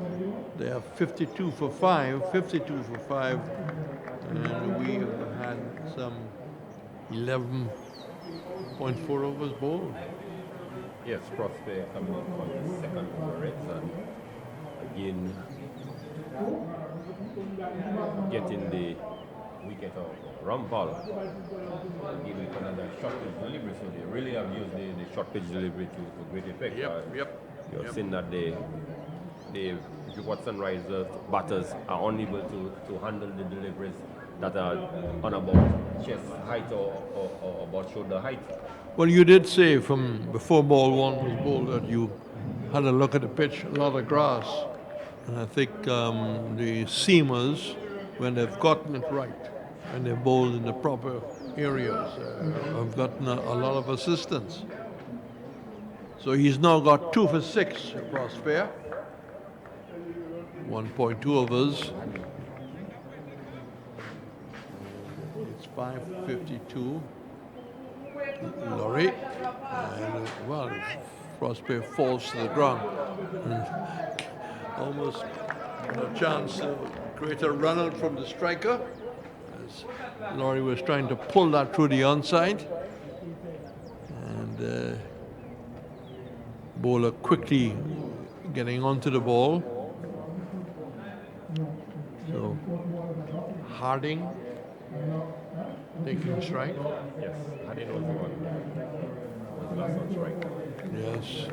They have 52 for 5, and we had some 11.4 overs bowled. Yes, Prosper coming in on the second over it, and again getting the wicket of Rampal. Give it another short pitch delivery, so they really have used the short pitch delivery to great effect. You've seen that the Vieux-Fort Sunrisers batters are unable to handle the deliveries that are on about chest height or about shoulder height. Well, you did say from before ball one was bowled that you had a look at the pitch, a lot of grass. And I think the seamers, when they've gotten it right, and they're bowled in the proper areas, have gotten a lot of assistance. So he's now got 2 for 6, Prosper. 1.2 overs. It's 5:52. Laurie, and well, Prosper falls to the ground. Almost a chance to create a run out from the striker. As Laurie was trying to pull that through the onside. And bowler quickly getting onto the ball. So Harding taking strike. Yes, Harding was last on strike. Yes.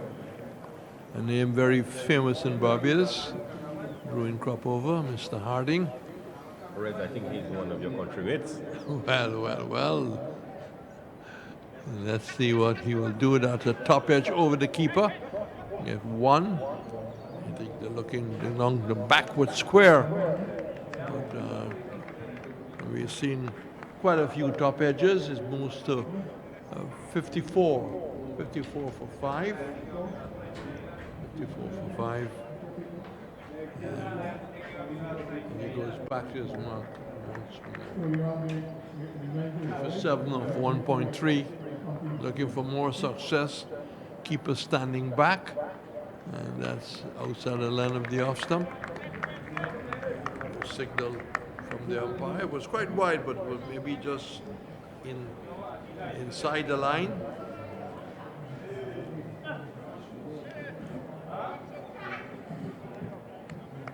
A name very famous in Barbados. Brewing crop over, Mr. Harding. Red, I think he's one of your country mates. Well. Let's see what he will do. That's a top edge over the keeper. Get 1. I think they're looking along the backward square. But we've seen quite a few top edges. It moves to 54. 54 for 5. 54 for 5. And he goes back to his mark. For 7 of 1.3. Looking for more success. Keeper standing back. And that's outside the line of the off stump. Signal from the umpire. It was quite wide, but maybe just inside the line.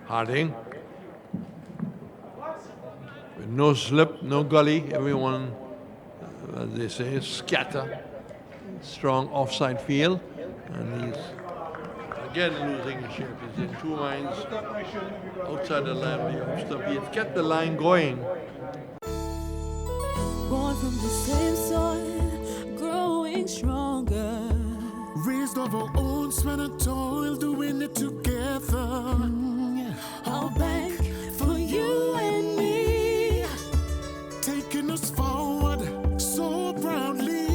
Harding. With no slip, no gully. Everyone, as they say, scatter. Strong offside field. And he's again losing his shape. He's in 2 minds outside the line of the off stump. He has kept the line going. Born from the same soil, growing stronger. Raised of our own sweat and toil, doing it together. I'll bank for you and me, Taking us forward so proudly.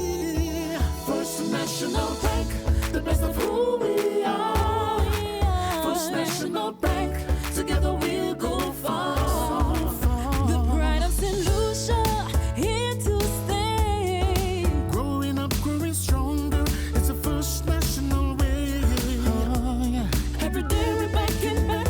First National Bank, the best of who we are. First National Bank, together we'll go far. The pride of St. Lucia, here to stay. Growing up, growing stronger, it's a First National way. Every day we're backing back.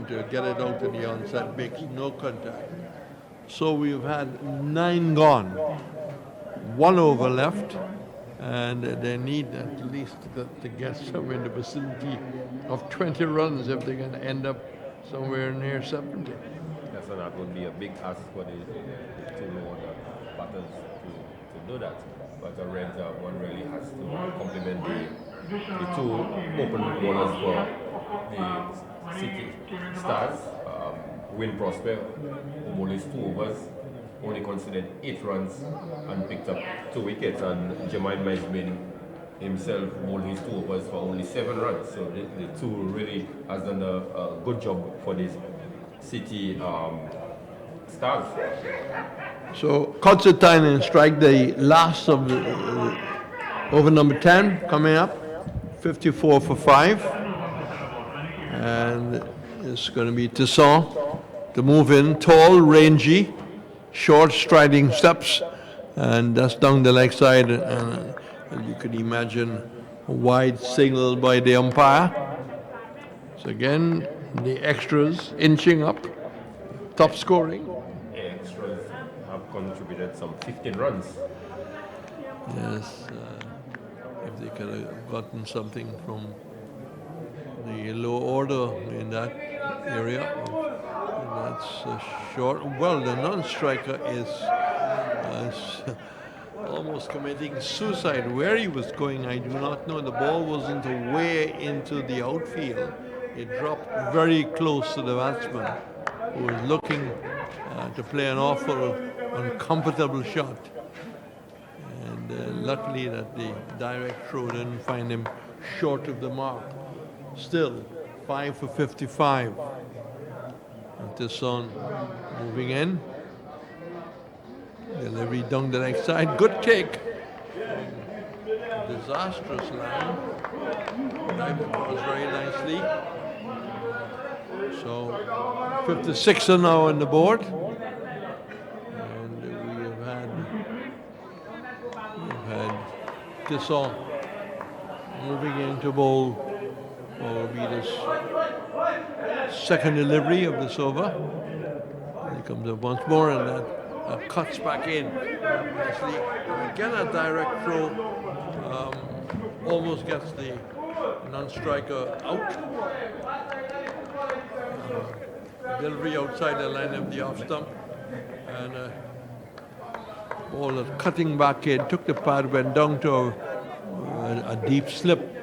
trying to get it out to the onset, makes no contact. So we've had 9 gone, 1 over left, and they need at least to get some in the vicinity of 20 runs if they're going to end up somewhere near 70. Yes, and that would be a big ask for the 2 lower batters to do that. But the Reds, one really has to complement the 2 open bowlers for the City Stars. Win Prosper, who bowled his 2 overs, only considered 8 runs and picked up 2 wickets. And Jermaine Maisman himself bowled his 2 overs for only 7 runs. So the 2 really has done a good job for this City Stars. So Constantine and strike the last of the over number 10 coming up, 54 for 5. And it's going to be T10 to move in, tall, rangy, short striding steps, and that's down the leg side. And as you could imagine, a wide signal by the umpire. So again, the extras inching up, top scoring. Extras have contributed some 15 runs. Yes, if they could have gotten something from the low order in that area. That's short. Well, the non-striker is almost committing suicide. Where he was going, I do not know. The ball wasn't way into the outfield. It dropped very close to the batsman, who was looking to play an awful, uncomfortable shot. And luckily that the direct throw didn't find him short of the mark. Still, 5 for 55. And T10 moving in. Delivery down the next side. Good kick. Disastrous line. Dived across very nicely. So 56 are now on the board. And we've had T10 moving into bowl. Will be this second delivery of this over. And he comes up once more, and that cuts back in. Nicely. Again, a direct throw almost gets the non-striker out. Delivery outside the line of the off stump, and ball cutting back in, took the pad, went down to a deep slip.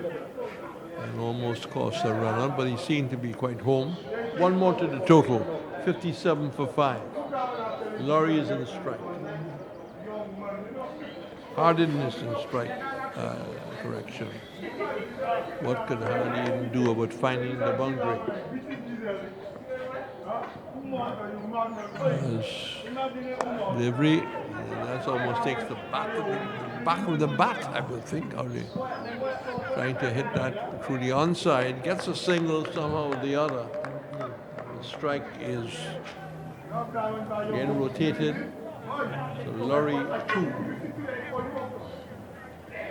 Almost cost a run out, but he seemed to be quite home. 1 more to the total, 57 for 5. Laurie is in the strike. Hardin is in strike. Correction. What could Hardin do about finding the boundary? Delivery, that almost takes the back of the bat, I would think. Trying to hit that through the onside, gets a single somehow or the other. The strike is again rotated. So Laurie 2.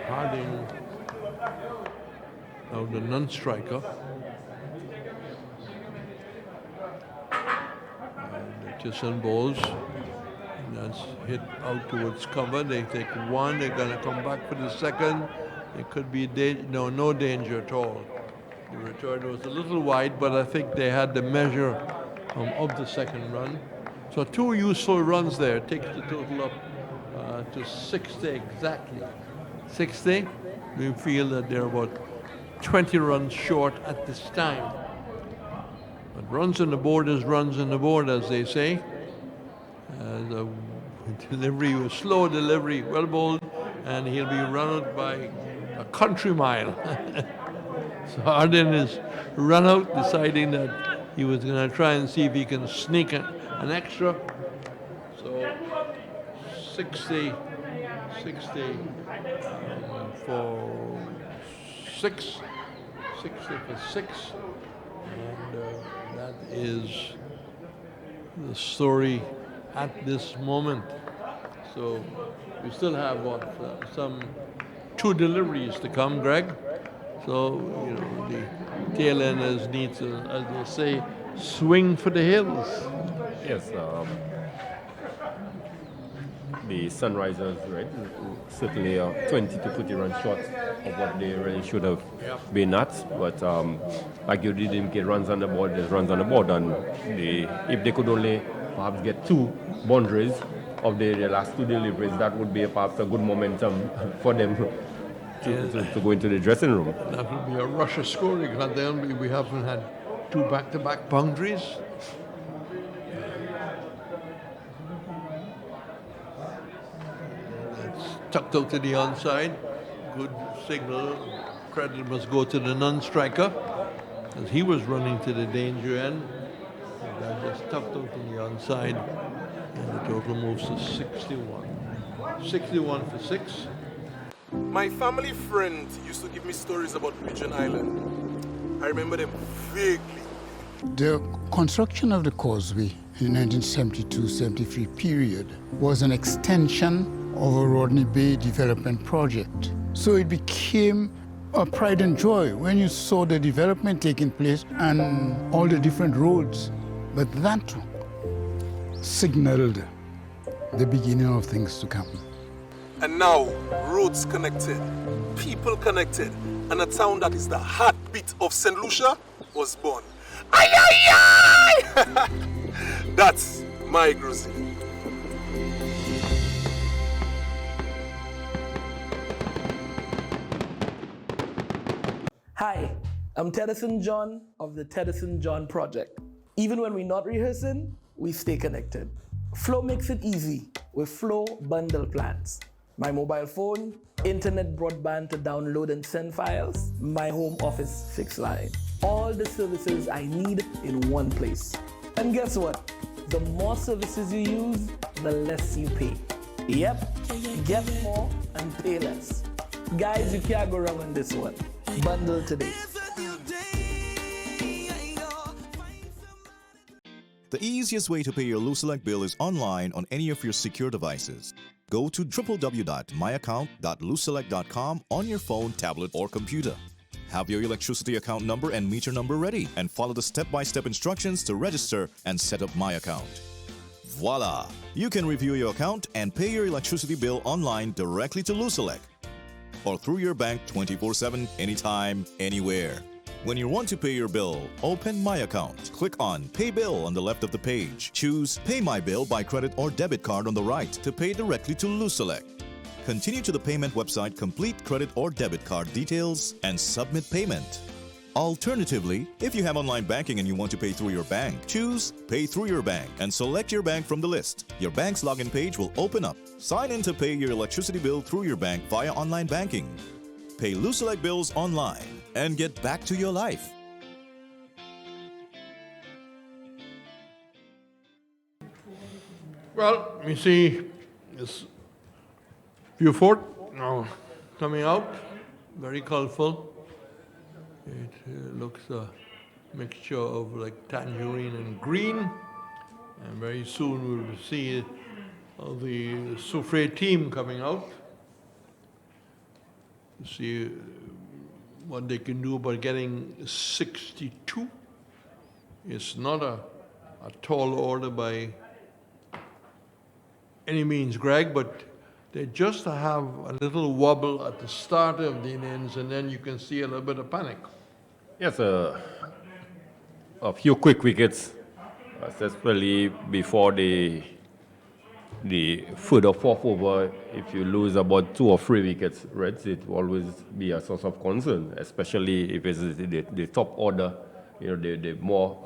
Harding now the non-striker. T10 balls. And that's hit out towards cover. They take 1. They're going to come back for the second. It could be no danger at all. The return was a little wide, but I think they had the measure of the second run. So 2 useful runs there. Takes the total up to 60 exactly. 60. We feel that they're about 20 runs short at this time. But runs on the board is runs on the board, as they say. The delivery was slow delivery, well bowled, and he'll be run out by a country mile. So Hardin is run out, deciding that he was going to try and see if he can sneak an extra. So 60 for 6. 60 for 6. And that is the story at this moment. So we still have some 2 deliveries to come, Greg. So the tail enders need to, as they say, swing for the hills. Yes, the Sunrisers, right, certainly 20 to 30 runs short of what they really should have been at. But like you didn't get runs on the board, there's runs on the board. And if they could only perhaps get 2 boundaries of their last 2 deliveries, that would be perhaps a good momentum for them to go into the dressing room. That will be a rush of scoring. And then we haven't had 2 back-to-back boundaries. Tucked out to the onside. Good signal. Credit must go to the non-striker, as he was running to the danger end. And that just tucked out to the onside. And the total moves to 61. 61 for 6. My family friend used to give me stories about Pigeon Island. I remember them vaguely. The construction of the causeway in the 1972-73 period was an extension of a Rodney Bay development project. So it became a pride and joy when you saw the development taking place and all the different roads. But that signaled the beginning of things to come. And now, roads connected, people connected, and a town that is the heartbeat of St. Lucia was born. Ay, ay, ay! That's my Gruzi. Hi, I'm Tedison John of the Tedison John Project. Even when we're not rehearsing, we stay connected. Flow makes it easy with Flow bundle plans. My mobile phone, internet broadband to download and send files, my home office fixed line. All the services I need in one place. And guess what? The more services you use, the less you pay. Yep, get more and pay less. Guys, you can't go wrong on this one. Bundle today. The easiest way to pay your Lucelec bill is online on any of your secure devices. Go to www.myaccount.lucelec.com on your phone, tablet, or computer. Have your electricity account number and meter number ready and follow the step-by-step instructions to register and set up My Account. Voila! You can review your account and pay your electricity bill online directly to Lucelec or through your bank 24/7, anytime, anywhere. When you want to pay your bill, open My Account. Click on Pay Bill on the left of the page. Choose Pay My Bill by credit or debit card on the right to pay directly to Lucelec. Continue to the payment website, complete credit or debit card details, and submit payment. Alternatively, if you have online banking and you want to pay through your bank, choose Pay Through Your Bank and select your bank from the list. Your bank's login page will open up. Sign in to pay your electricity bill through your bank via online banking. Pay Lucelec bills online and get back to your life. Well, we see this Vieux-Fort now coming out, very colorful. It looks a mixture of like tangerine and green, and very soon we'll see the Soufriere team coming out to see what they can do about getting 62. It's not a tall order by any means, Greg, but they just have a little wobble at the start of the innings, and then you can see a little bit of panic. Yes, a few quick wickets, especially before the third or fourth over. If you lose about 2 or 3 wickets, Reds, it will always be a source of concern, especially if it's the top order, the more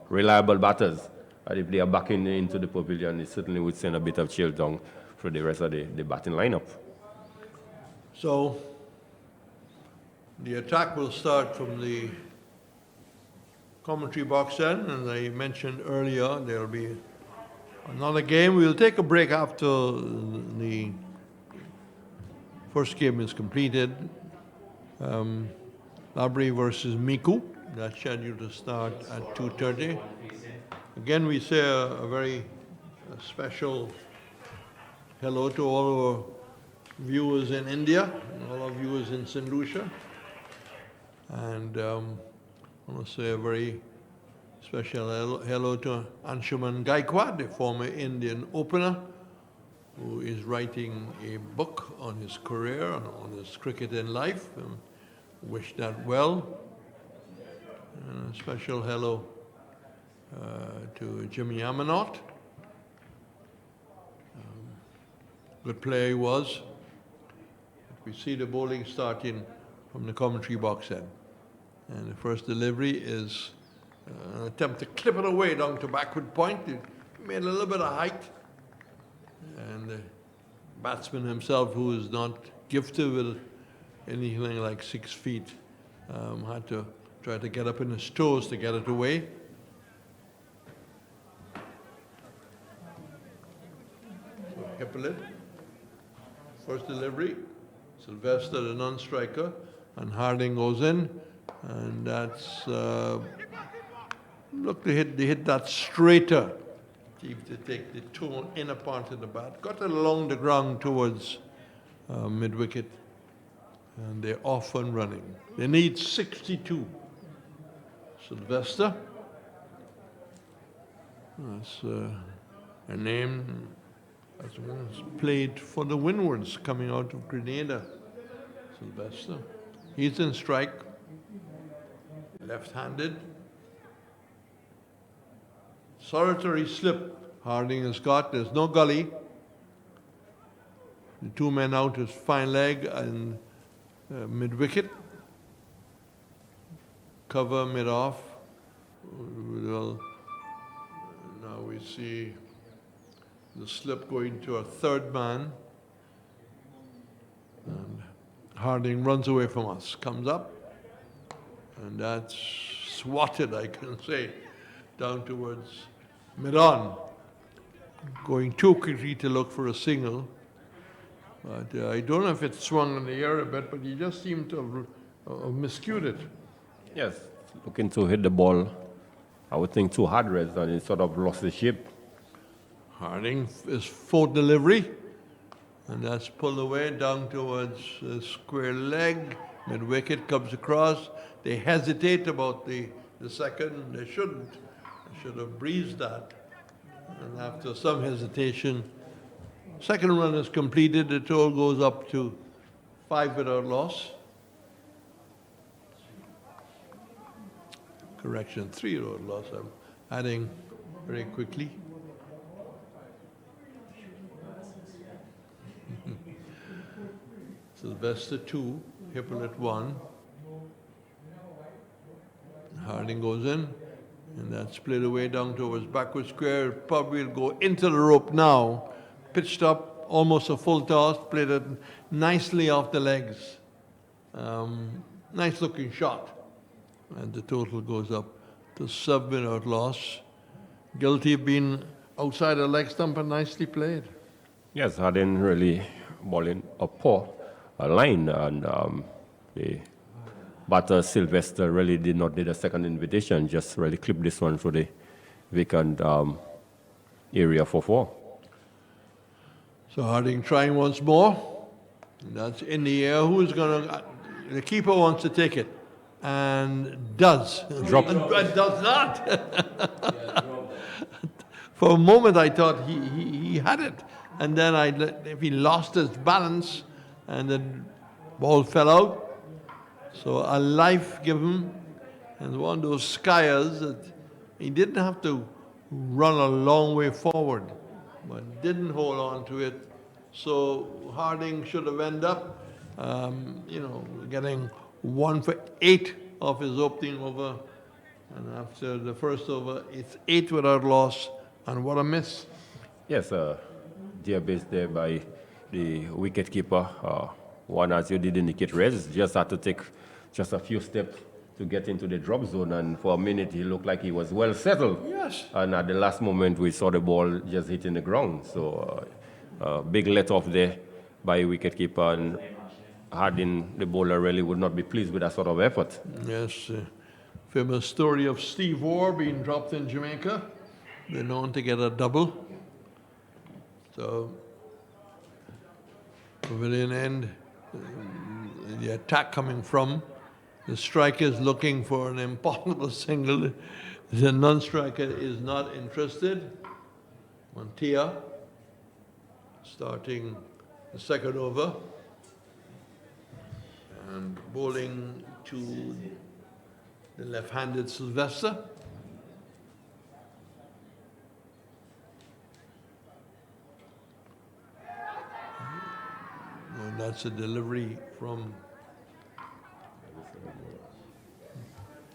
reliable batters. And if they are back into the pavilion, it certainly would send a bit of chill down for the rest of the batting lineup. So the attack will start from the commentary box end, and I mentioned earlier there will be another game. We'll take a break after the first game is completed. Labrie versus Miku. That's scheduled to start at 2:30. Again, we say a very special hello to all our viewers in India, and all our viewers in St. Lucia. And I want to say a very Special hello to Anshuman Gaikwad, the former Indian opener, who is writing a book on his career and on his cricket in life. Wish that well. And a special hello to Jimmy Amanot. Good player he was. We see the bowling starting from the commentary box end. And the first delivery is an attempt to clip it away down to backward point. It made a little bit of height. And the batsman himself, who is not gifted with anything like 6 feet, had to try to get up in his toes to get it away. So Hippolyte, first delivery. Sylvester, the non-striker, and Harding goes in, and that's look, they hit that straighter to take the toe inner part of the bat, got it along the ground towards mid-wicket, and they're off and running. They need 62. Sylvester, that's a name. That's once played for the Windwards coming out of Grenada. Sylvester. He's in strike. Left-handed. Solitary slip Harding has got. There's no gully. The 2 men out is fine leg and mid-wicket. Cover mid-off. Well, now we see the slip going to a third man. And Harding runs away from us, comes up, and that's swatted, I can say, down towards mid-on. Going too quickly to look for a single. But I don't know if it swung in the air a bit, but he just seemed to have miscued it. Yes, looking to hit the ball, I would think 2 hard reds, and it sort of lost the shape. Harding is 4th delivery, and that's pulled away down towards the square leg. Mid-wicket comes across. They hesitate about the second. They shouldn't. They should have breezed that. And after some hesitation, second run is completed. The total goes up to 5 without loss. Correction, 3 without loss. I'm adding very quickly. Sylvester 2, Hippolyte 1. Harding goes in, and that's played away down towards backward square. Probably will go into the rope now. Pitched up, almost a full toss, played it nicely off the legs. Nice looking shot. And the total goes up to 7 without loss. Guilty of being outside the leg stump and nicely played. Yes, Harding really bowling a poor line, and the batter Sylvester really did not need a second invitation, just really clipped this one through the vacant area for 4. So Harding trying once more. That's in the air. Who's going to... The keeper wants to take it, and does. Drop. And does not. For a moment I thought he had it, and then if he lost his balance, and the ball fell out. So a life given, and one of those skiers that he didn't have to run a long way forward, but didn't hold on to it. So Harding should have ended up, getting 1 for 8 of his opening over. And after the first over, it's 8 without loss, and what a miss. Yes, dear base there by the wicketkeeper. One, as you did indicate, Rez just had to take just a few steps to get into the drop zone, and for a minute he looked like he was well settled. Yes. And at the last moment we saw the ball just hitting the ground. So big let off there by wicketkeeper, and Harding, the bowler, really would not be pleased with that sort of effort. Yes, famous story of Steve Orr being dropped in Jamaica. They're known to get a double. So, pavilion end, the attack coming from. The striker is looking for an impossible single. The non-striker is not interested. Montia starting the second over and bowling to the left-handed Sylvester. And that's a delivery from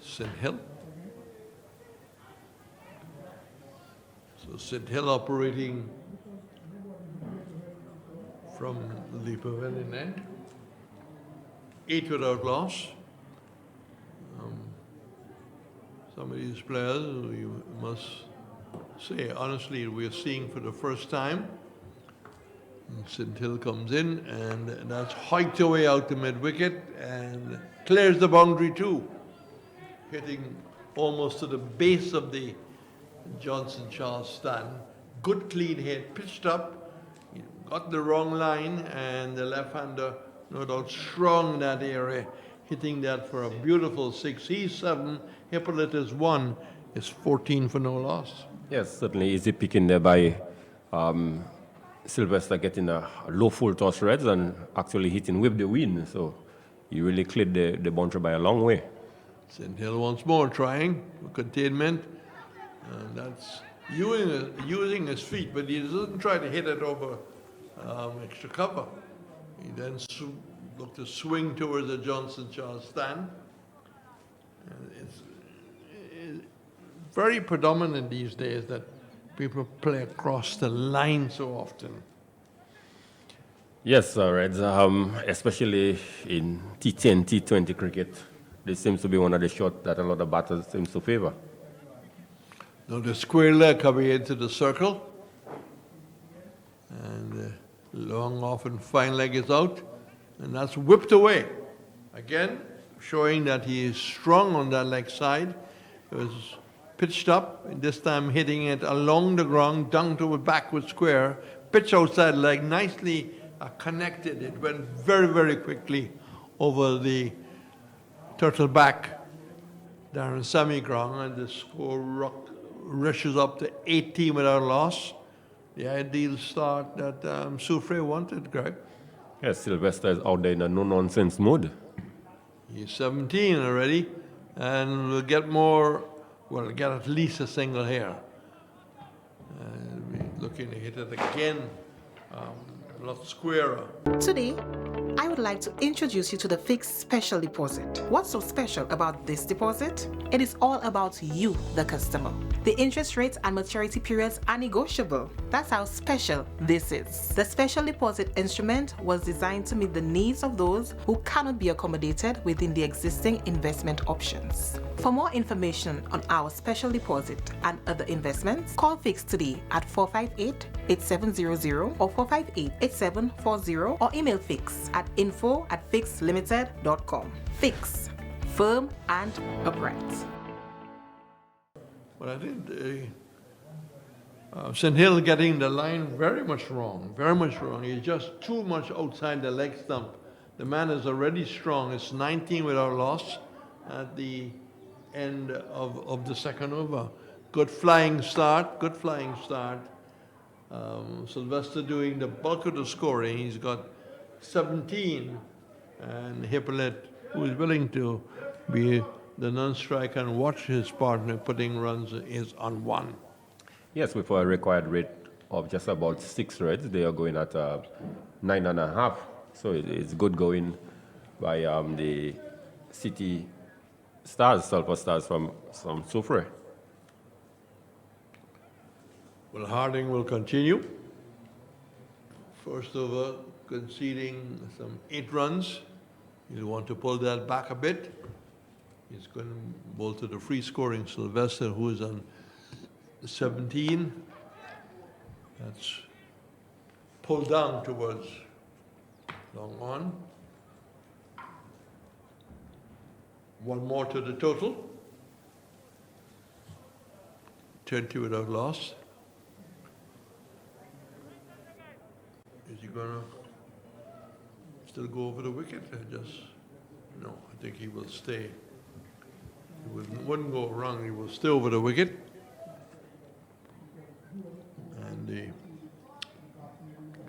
St. Hill. So St. Hill operating from the pavilion end. 8 without loss. Some of these players, you must say, honestly, we're seeing for the first time. St. Hill comes in, and that's hiked away out to mid-wicket and clears the boundary too, hitting almost to the base of the Johnson Charles stand. Good clean hit, pitched up, got the wrong line, and the left-hander, no doubt, strong in that area, hitting that for a beautiful 6. He's 7, Hippolytus 1, is 14 for no loss. Yes, certainly easy picking there by Sylvester getting a low full toss reds and actually hitting with the wind. So he really cleared the boundary by a long way. St. Hill once more trying for containment. And that's using his feet, but he doesn't try to hit it over extra cover. He then looked to swing towards the Johnson Charles stand. And it's very predominant these days that people play across the line so often. Yes, Reds, especially in T10, T20 cricket, this seems to be one of the shots that a lot of batters seems to favor. Now the square leg coming into the circle, and long off and fine leg is out, and that's whipped away. Again, showing that he is strong on that leg side. It was pitched up, and this time hitting it along the ground, down to a backward square, pitch outside leg, nicely connected. It went very, very quickly over the turtle back, Darren Sammy ground, and the score rushes up to 18 without loss. The ideal start that Soufriere wanted, Greg. Yes, Sylvester is out there in a no-nonsense mood. He's 17 already, and will get more, well, get at least a single here. We're looking to hit it again, a lot squarer. Today, I would like to introduce you to the fixed special deposit. What's so special about this deposit? It is all about you, the customer. The interest rates and maturity periods are negotiable. That's how special this is. The special deposit instrument was designed to meet the needs of those who cannot be accommodated within the existing investment options. For more information on our special deposit and other investments, call Fix today at 458-8700 or 458-8740 or email Fix at info@fixlimited.com. Fix, firm and upright. But I think St. Hill getting the line very much wrong, very much wrong. He's just too much outside the leg stump. The man is already strong. It's 19 without loss at the end of the second over. Good flying start, good flying start. Sylvester doing the bulk of the scoring. He's got 17, and Hippolyte, who is willing to be the non-striker and watch his partner putting runs, is on 1. Yes, with a required rate of just about 6 reds, they are going at 9.5. So it's good going by the City Stars, Sulphur Stars from Suffre. Well, Harding will continue. First over, conceding some 8 runs. He'll want to pull that back a bit. He's going to bowl to the free-scoring Sylvester, who is on 17. That's pulled down towards long on. 1 more to the total. 20 without loss. Is he going to still go over the wicket? No, I think he will stay. He wouldn't go wrong. He will stay over the wicket. And the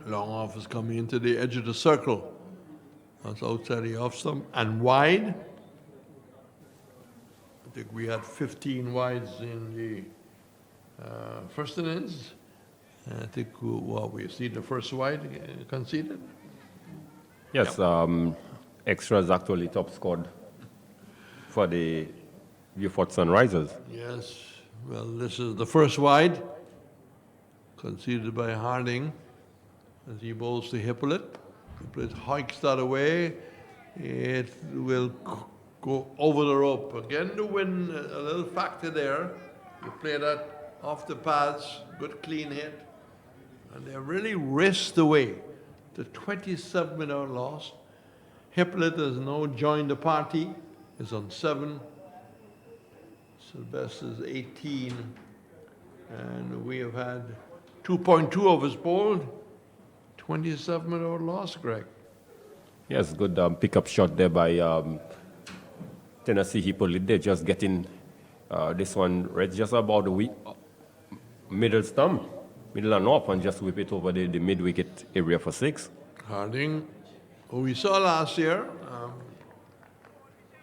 long off is coming into the edge of the circle. That's outside the off stump and wide. I think we had 15 wides in the first innings. I think we see the first wide conceded. Yes, extras actually top scored for the Vieux-Fort Sunrisers. Yes, well, this is the first wide conceded by Harding as he bowls to Hippolyte. Hippolyte hikes that away. It will go over the rope. Again, the wind, a little factor there. You play that off the pads, good clean hit. And they really raced away. The 27 without loss. Hippolyte has now joined the party. Is on 7. Sylvester's 18. And we have had 2.2 overs bowled. 27 without loss, Greg. Yes, good pickup shot there by Tennessee Hippolyte. They're just getting this one right just about the middle stump, middle and off, and just whip it over the mid-wicket area for 6. Harding, who we saw last year,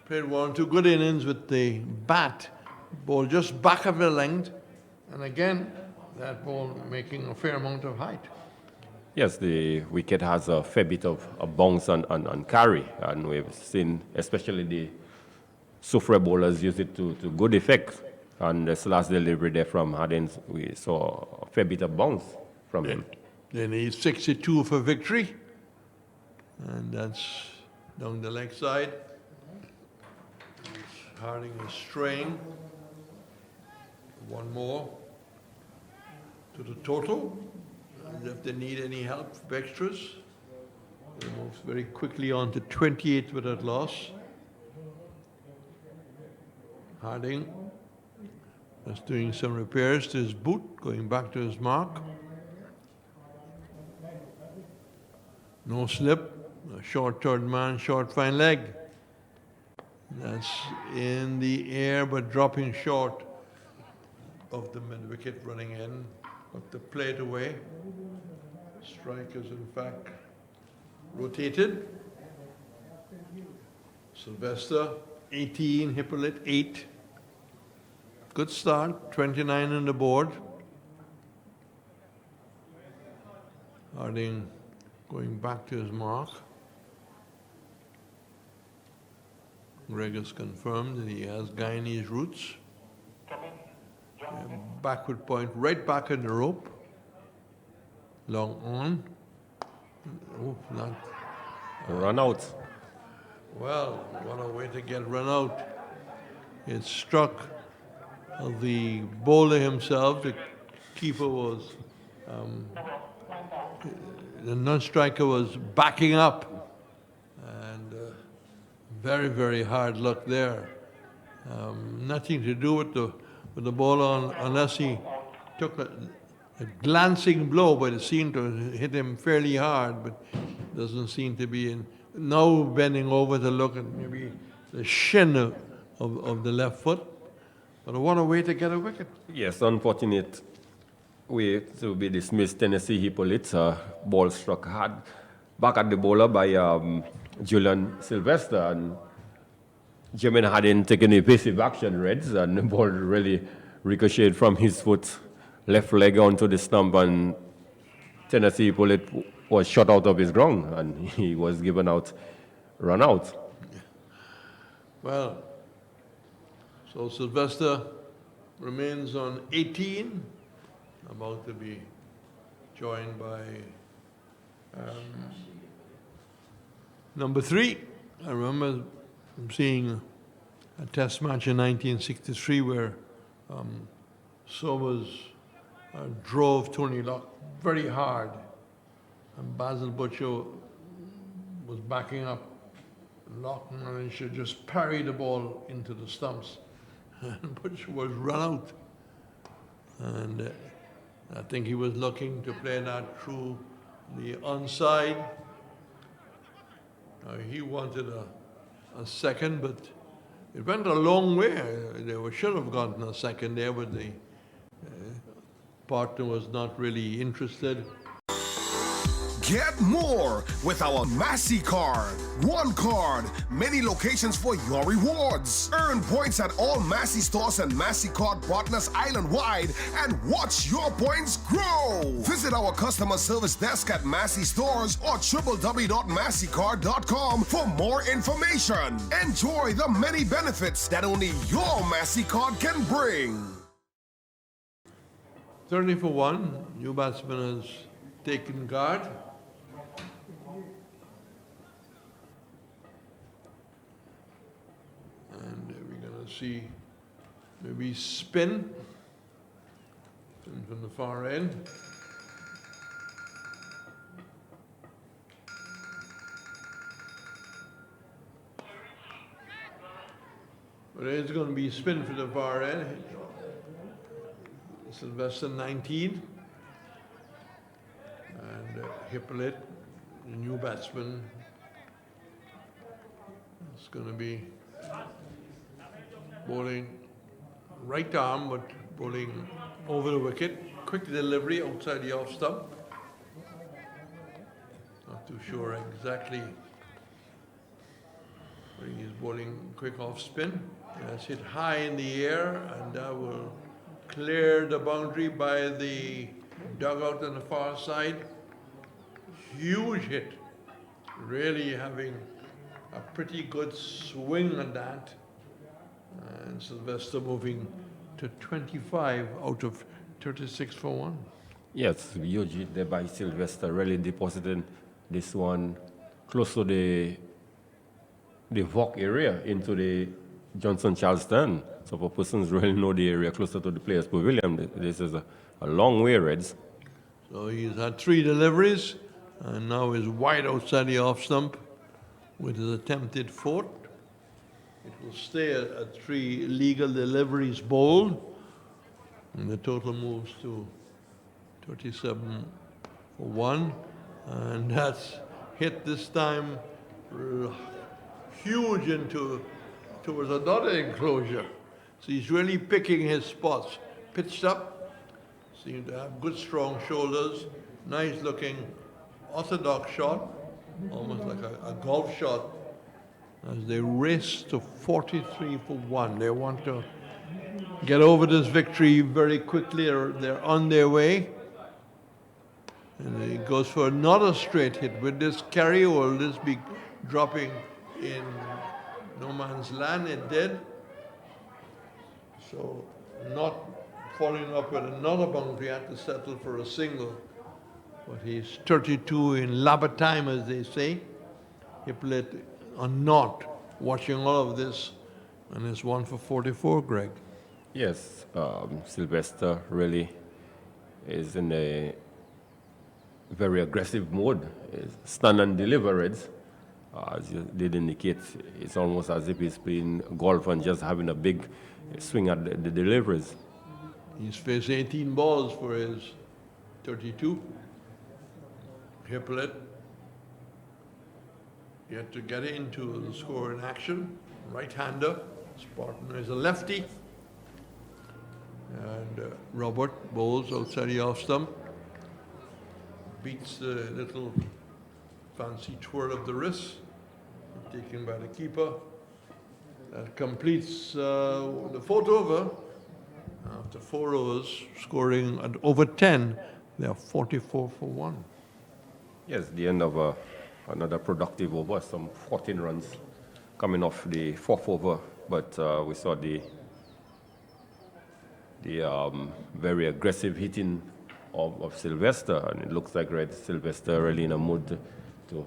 played 1 or 2 good innings with the bat, ball just back of the length, and again, that ball making a fair amount of height. Yes, the wicket has a fair bit of bounce and carry, and we've seen especially the Suffre bowlers use it to good effect. And this last delivery there from Harding, we saw a fair bit of bounce from him. They need 62 for victory, and that's down the leg side. Harding is straying. 1 more to the total. And if they need any help for extras, they move very quickly on to 28 without loss. Harding is doing some repairs to his boot, going back to his mark. No slip, a short third man, short fine leg. That's in the air but dropping short of the mid-wicket running in. Got the plate away. Strike is in fact rotated. Sylvester, 18, Hippolyte, 8. Good start, 29 on the board. Harding going back to his mark. Greg has confirmed that he has Guyanese roots. Backward point, right back in the rope. Long on. Oh, not. Run out. Well, what a way to get run out. It struck the bowler himself. The keeper was, the non-striker was backing up. And very, very hard luck there. Nothing to do with the bowler unless he took a glancing blow, but it seemed to hit him fairly hard, but doesn't seem to be in. Now bending over to look at maybe the shin of the left foot. But what a way to get a wicket. Yes, unfortunate way to be dismissed. Tennessee Hippolyte, ball struck hard back at the bowler by Julian Sylvester, and Jermaine hadn't taken evasive action, Reds, and the ball really ricocheted from his foot, left leg onto the stump, and Tennessee Hippolyte was shot out of his ground, and he was given out, run out. Well, so Sylvester remains on 18, about to be joined by number 3. I remember seeing a test match in 1963 where Somers drove Tony Locke very hard, and Basil Butcher was backing up. Locke managed to just parry the ball into the stumps, and Butcher was run out. And I think he was looking to play that through the onside. He wanted a second, but it went a long way. Should have gotten a second there, but the partner was not really interested. Get more with our Massey card. One card, many locations for your rewards. Earn points at all Massey stores and Massey card partners island-wide and watch your points grow. Visit our customer service desk at Massey stores or www.masseycard.com for more information. Enjoy the many benefits that only your Massey card can bring. 30 for 1, new batsman has taken guard. And we're going to see maybe spin from the far end. But it's going to be spin for the far end. Sylvester 19. And Hippolyte, the new batsman, is going to be bowling right arm, but bowling over the wicket. Quick delivery outside the off stump. Not too sure exactly where he's bowling quick off spin. That's hit high in the air, and that will clear the boundary by the dugout on the far side. Huge hit. Really having a pretty good swing on that. And Sylvester moving to 25 out of 36 for 1. Yes, huge hit there by Sylvester, really depositing this one close to the Vok area into the Johnson Charleston. So for persons who really know the area closer to the Players Pavilion, this is a long way, Reds. So he's had 3 deliveries, and now is wide outside the off stump with his attempted 4th. It will stay at 3 legal deliveries bowled, and the total moves to 37 for 1. And that's hit this time huge towards another enclosure. So he's really picking his spots. Pitched up, seemed to have good strong shoulders, nice looking orthodox shot, almost like a golf shot, as they race to 43 for 1. They want to get over this victory very quickly. They're on their way. And he goes for another straight hit. With this carry, or will this be dropping in no man's land? It did. So not following up with another boundary, had to settle for a single. But he's 32 in lab time, as they say. Hippolyte are not watching all of this, and it's 1 for 44, Greg. Yes, Sylvester really is in a very aggressive mode. Stand and deliver, Reds. As you did indicate, it's almost as if he's playing golf and just having a big swing at the deliveries. He's faced 18 balls for his 32. Hippolyte yet to get into the score in action. Right-hander. His partner is a lefty. And Robert bowls outside the off stump. Beats the little fancy twirl of the wrist, taken by the keeper. That completes the 4th over. After 4 overs, scoring at over 10, they are 44 for 1. Yes, the end of another productive over, some 14 runs coming off the 4th over, but we saw the very aggressive hitting of Sylvester, and it looks like Sylvester really in a mood to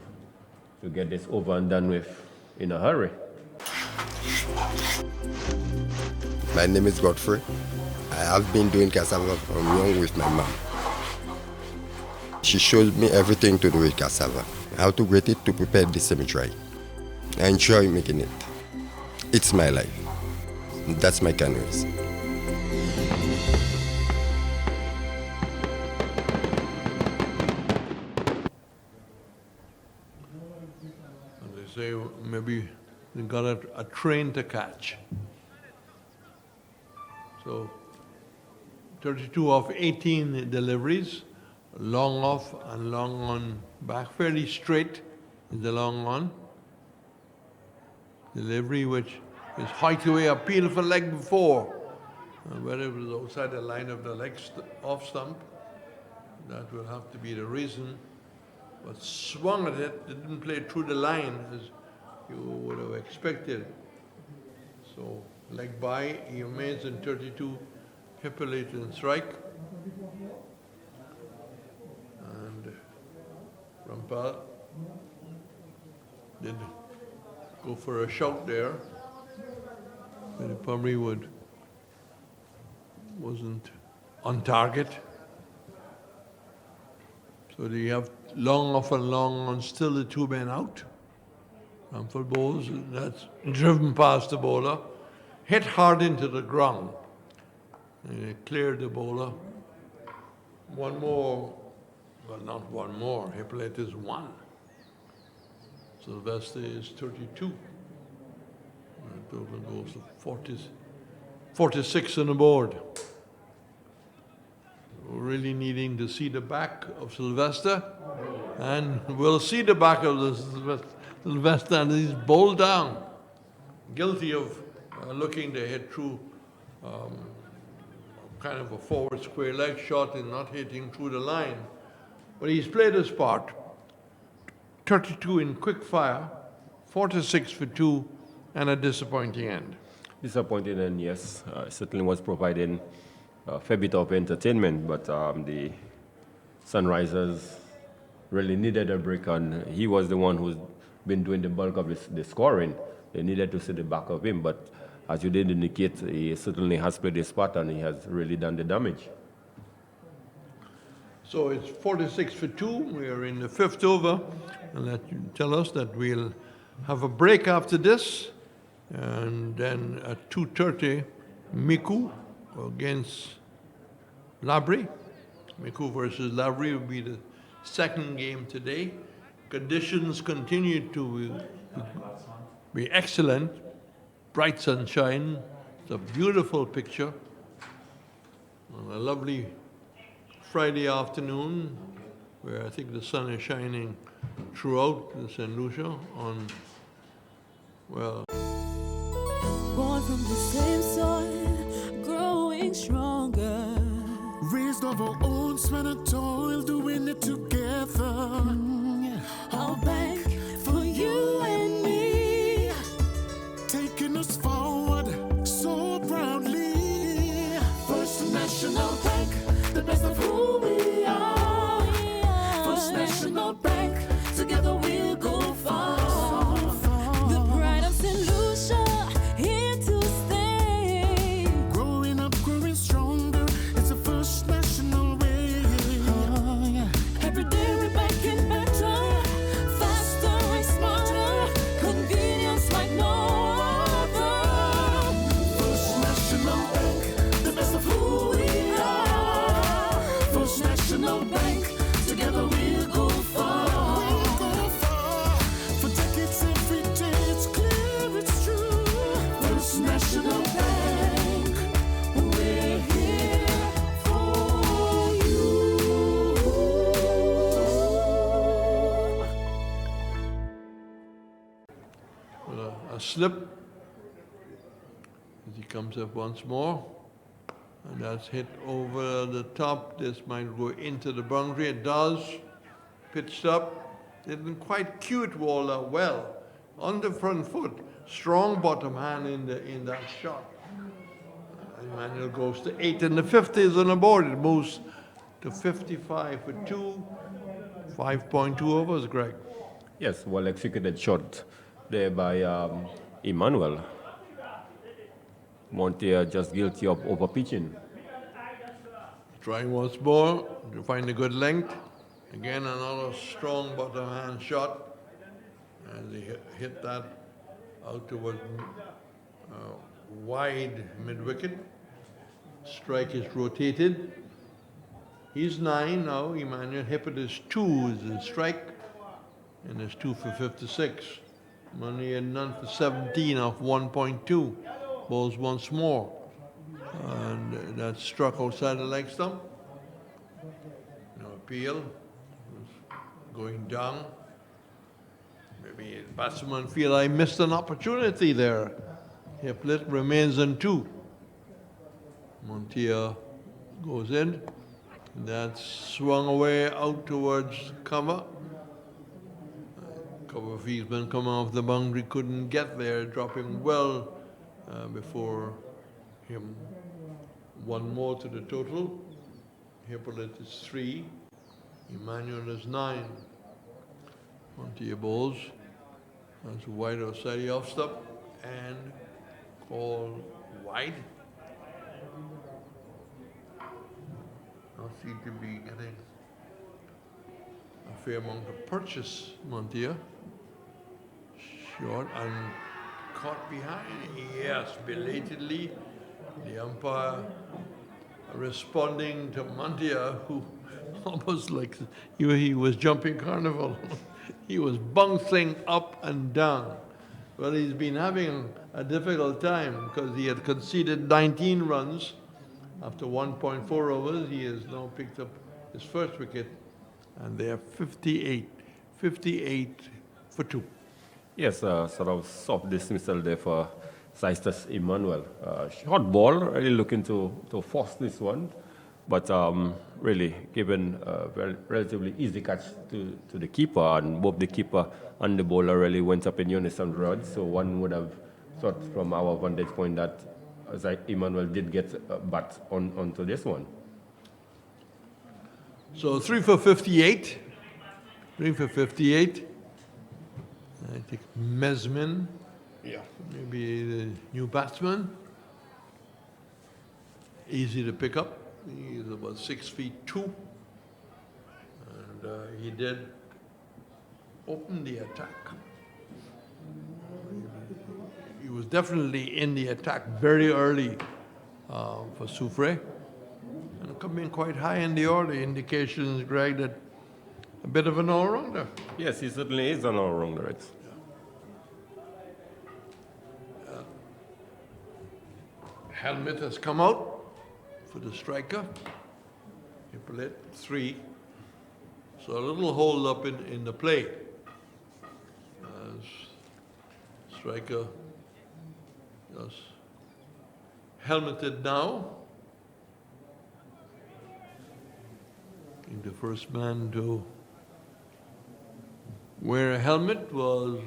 get this over and done with in a hurry. My name is Godfrey. I have been doing cassava from young with my mom. She showed me everything to do with cassava, how to grate it to prepare the semi-dry. I enjoy making it. It's my life. That's my canoes. As they say, maybe They got a train to catch. So 32 of 18 deliveries, long off and long on back, fairly straight is the long on. Delivery which is hiked away, appeal for leg before, whether it was outside the line of the leg off stump, that will have to be the reason. But swung at it, didn't play through the line as you would have expected. So leg by, he remains in 32, Hippolyte strike. And Rampal did go for a shot there, but it probably wasn't on target. So they have long off and long on, still the two men out. Rampal bowls, that's driven past the bowler, hit hard into the ground. And it cleared the bowler. One more, well, not one more, Hippolyte is one. Sylvester is 32. The total goes to 46 on the board. We're really needing to see the back of Sylvester, and we'll see the back of the Sylvester, and he's bowled down, guilty of looking to hit through kind of a forward square leg shot and not hitting through the line. But he's played his part. 32 in quick fire, 46 for 2, and a disappointing end. Disappointing end, yes. Certainly was providing a fair bit of entertainment, but the Sunrisers really needed a break, and he was the one who's been doing the bulk of the scoring. They needed to see the back of him, but as you did indicate, he certainly has played his part and he has really done the damage. So it's 46 for 2. We are in the 5th over. And let you tell us that we'll have a break after this. And then at 2:30, Miku against Labrie. Miku versus Labrie will be the second game today. Conditions continue to be excellent. Bright sunshine. It's a beautiful picture. On a lovely Friday afternoon, where I think the sun is shining throughout St. Lucia on, well... Born from the same soil, growing stronger. Raised of our own sweat and toil, doing it together. I'll bank for you and me, taking us forward so proudly. First National Bank, the best of who we are. First National Bank, together we'll go far. The pride of St. Lucia, here to stay. Growing up, growing stronger, it's a First National way. Every day we're making better, faster and smarter, convenience like no other. First National Bank, the best of who we are. First National Bank, together we'll go far. We'll go far. For decades, every day, it's clear, it's true. First National Bank, we're here for you. With a slip as he comes up once more, and that's hit over the top. This might go into the boundary. It does. Pitched up. Didn't quite cue it well on the front foot. Strong bottom hand in that shot. Emmanuel goes to 8, and the 50 is on the board. It moves to 55 for 2. 5.2 overs, Greg. Yes, well executed shot there by Emmanuel. Montier just guilty of overpitching. Trying once more to find a good length. Again, another strong bottom hand shot. And he hit that out towards wide mid-wicket. Strike is rotated. He's 9 now. Emmanuel Hippert is 2 is the strike. And it's 2 for 56. Money had none for 17 off 1.2. Balls once more. And that struck outside the leg stump. No appeal. Going down. Maybe the batsman feel I missed an opportunity there. Hiplet remains on 2. Montier goes in. That's swung away out towards cover. Cover fieldsman coming off the boundary couldn't get there, dropping well before him. One more to the total. Hippolyte is 3. Emmanuel is 9. Montier bowls. That's wide outside the off stop and called wide. Now seem to be getting a fair amount of purchase, Montier. Short and caught behind. Yes, belatedly. The umpire responding to Montier, who almost like he was jumping carnival. He was bouncing up and down. Well, he's been having a difficult time because he had conceded 19 runs after 1.4 overs. He has now picked up his first wicket, and they are 58 for 2. Yes, sort of soft dismissal there for Sisters Emmanuel. Short ball, really looking to force this one, but really given a relatively easy catch to the keeper, and both the keeper and the bowler really went up in unison runs. So one would have thought from our vantage point that Emmanuel did get a bat onto this one. So 3 for 58. 3 for 58. I think Mesmin, maybe the new batsman. Easy to pick up. He's about 6 feet 2. And he did open the attack. He was definitely in the attack very early for Soufriere. And coming quite high in the order. Indications, Greg, that a bit of an all-rounder. Yes, he certainly is an all-rounder. Right? Helmet has come out for the striker. Hippolyte, 3. So a little hold up in the play. Striker just helmeted now. I think the first man to wear a helmet was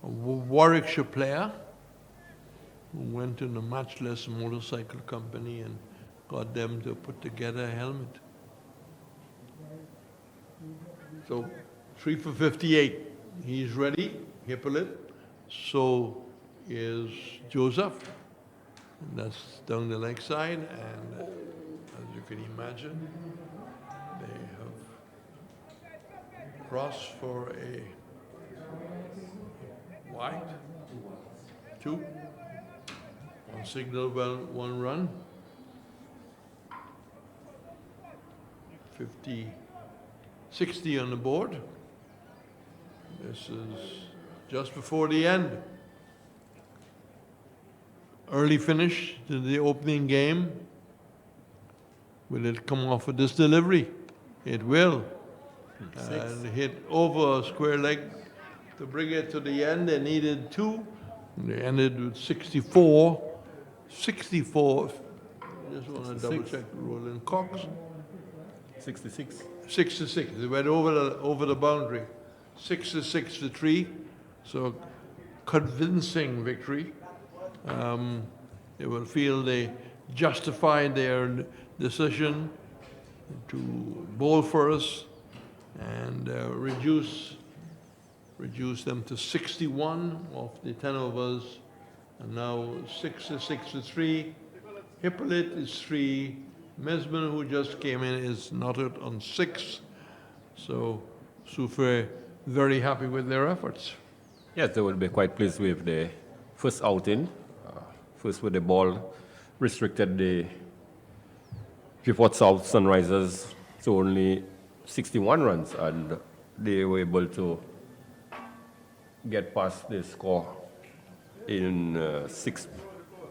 a Warwickshire player who went to the Matchless Motorcycle Company and got them to put together a helmet. So 3 for 58. He's ready, Hippolyte. So is Joseph. And that's down the leg side. And as you can imagine, they have crossed for a wide 2. On signal, well, 1 run. 60 on the board. This is just before the end. Early finish to the opening game. Will it come off with this delivery? It will. And hit over a square leg to bring it to the end. They needed 2. They ended with 64. 64. Just want to double check Roland Cox. 66. 66. They went over the boundary. 66 to 3. So convincing victory. They will feel they justified their decision to bowl first and reduce them to 61 off the 10 overs. And now 66 to 3. Hippolyte is 3. Mesmin, who just came in, is knotted on 6. So Soufriere very happy with their efforts. Yes, they will be quite pleased with the first outing. First with the ball restricted the Vieux-Fort South Sunrisers to only 61 runs, and they were able to get past the score in the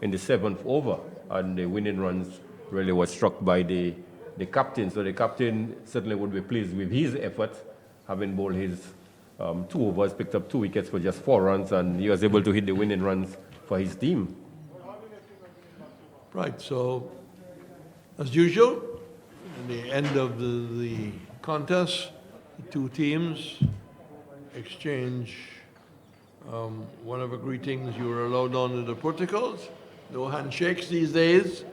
7th over, and the winning runs really was struck by the captain. So the captain certainly would be pleased with his effort, having bowled his 2 overs, picked up 2 wickets for just 4 runs, and he was able to hit the winning runs for his team. Right, so as usual, at the end of the contest, the 2 teams exchange whatever greetings you were allowed on to the protocols. No handshakes these days.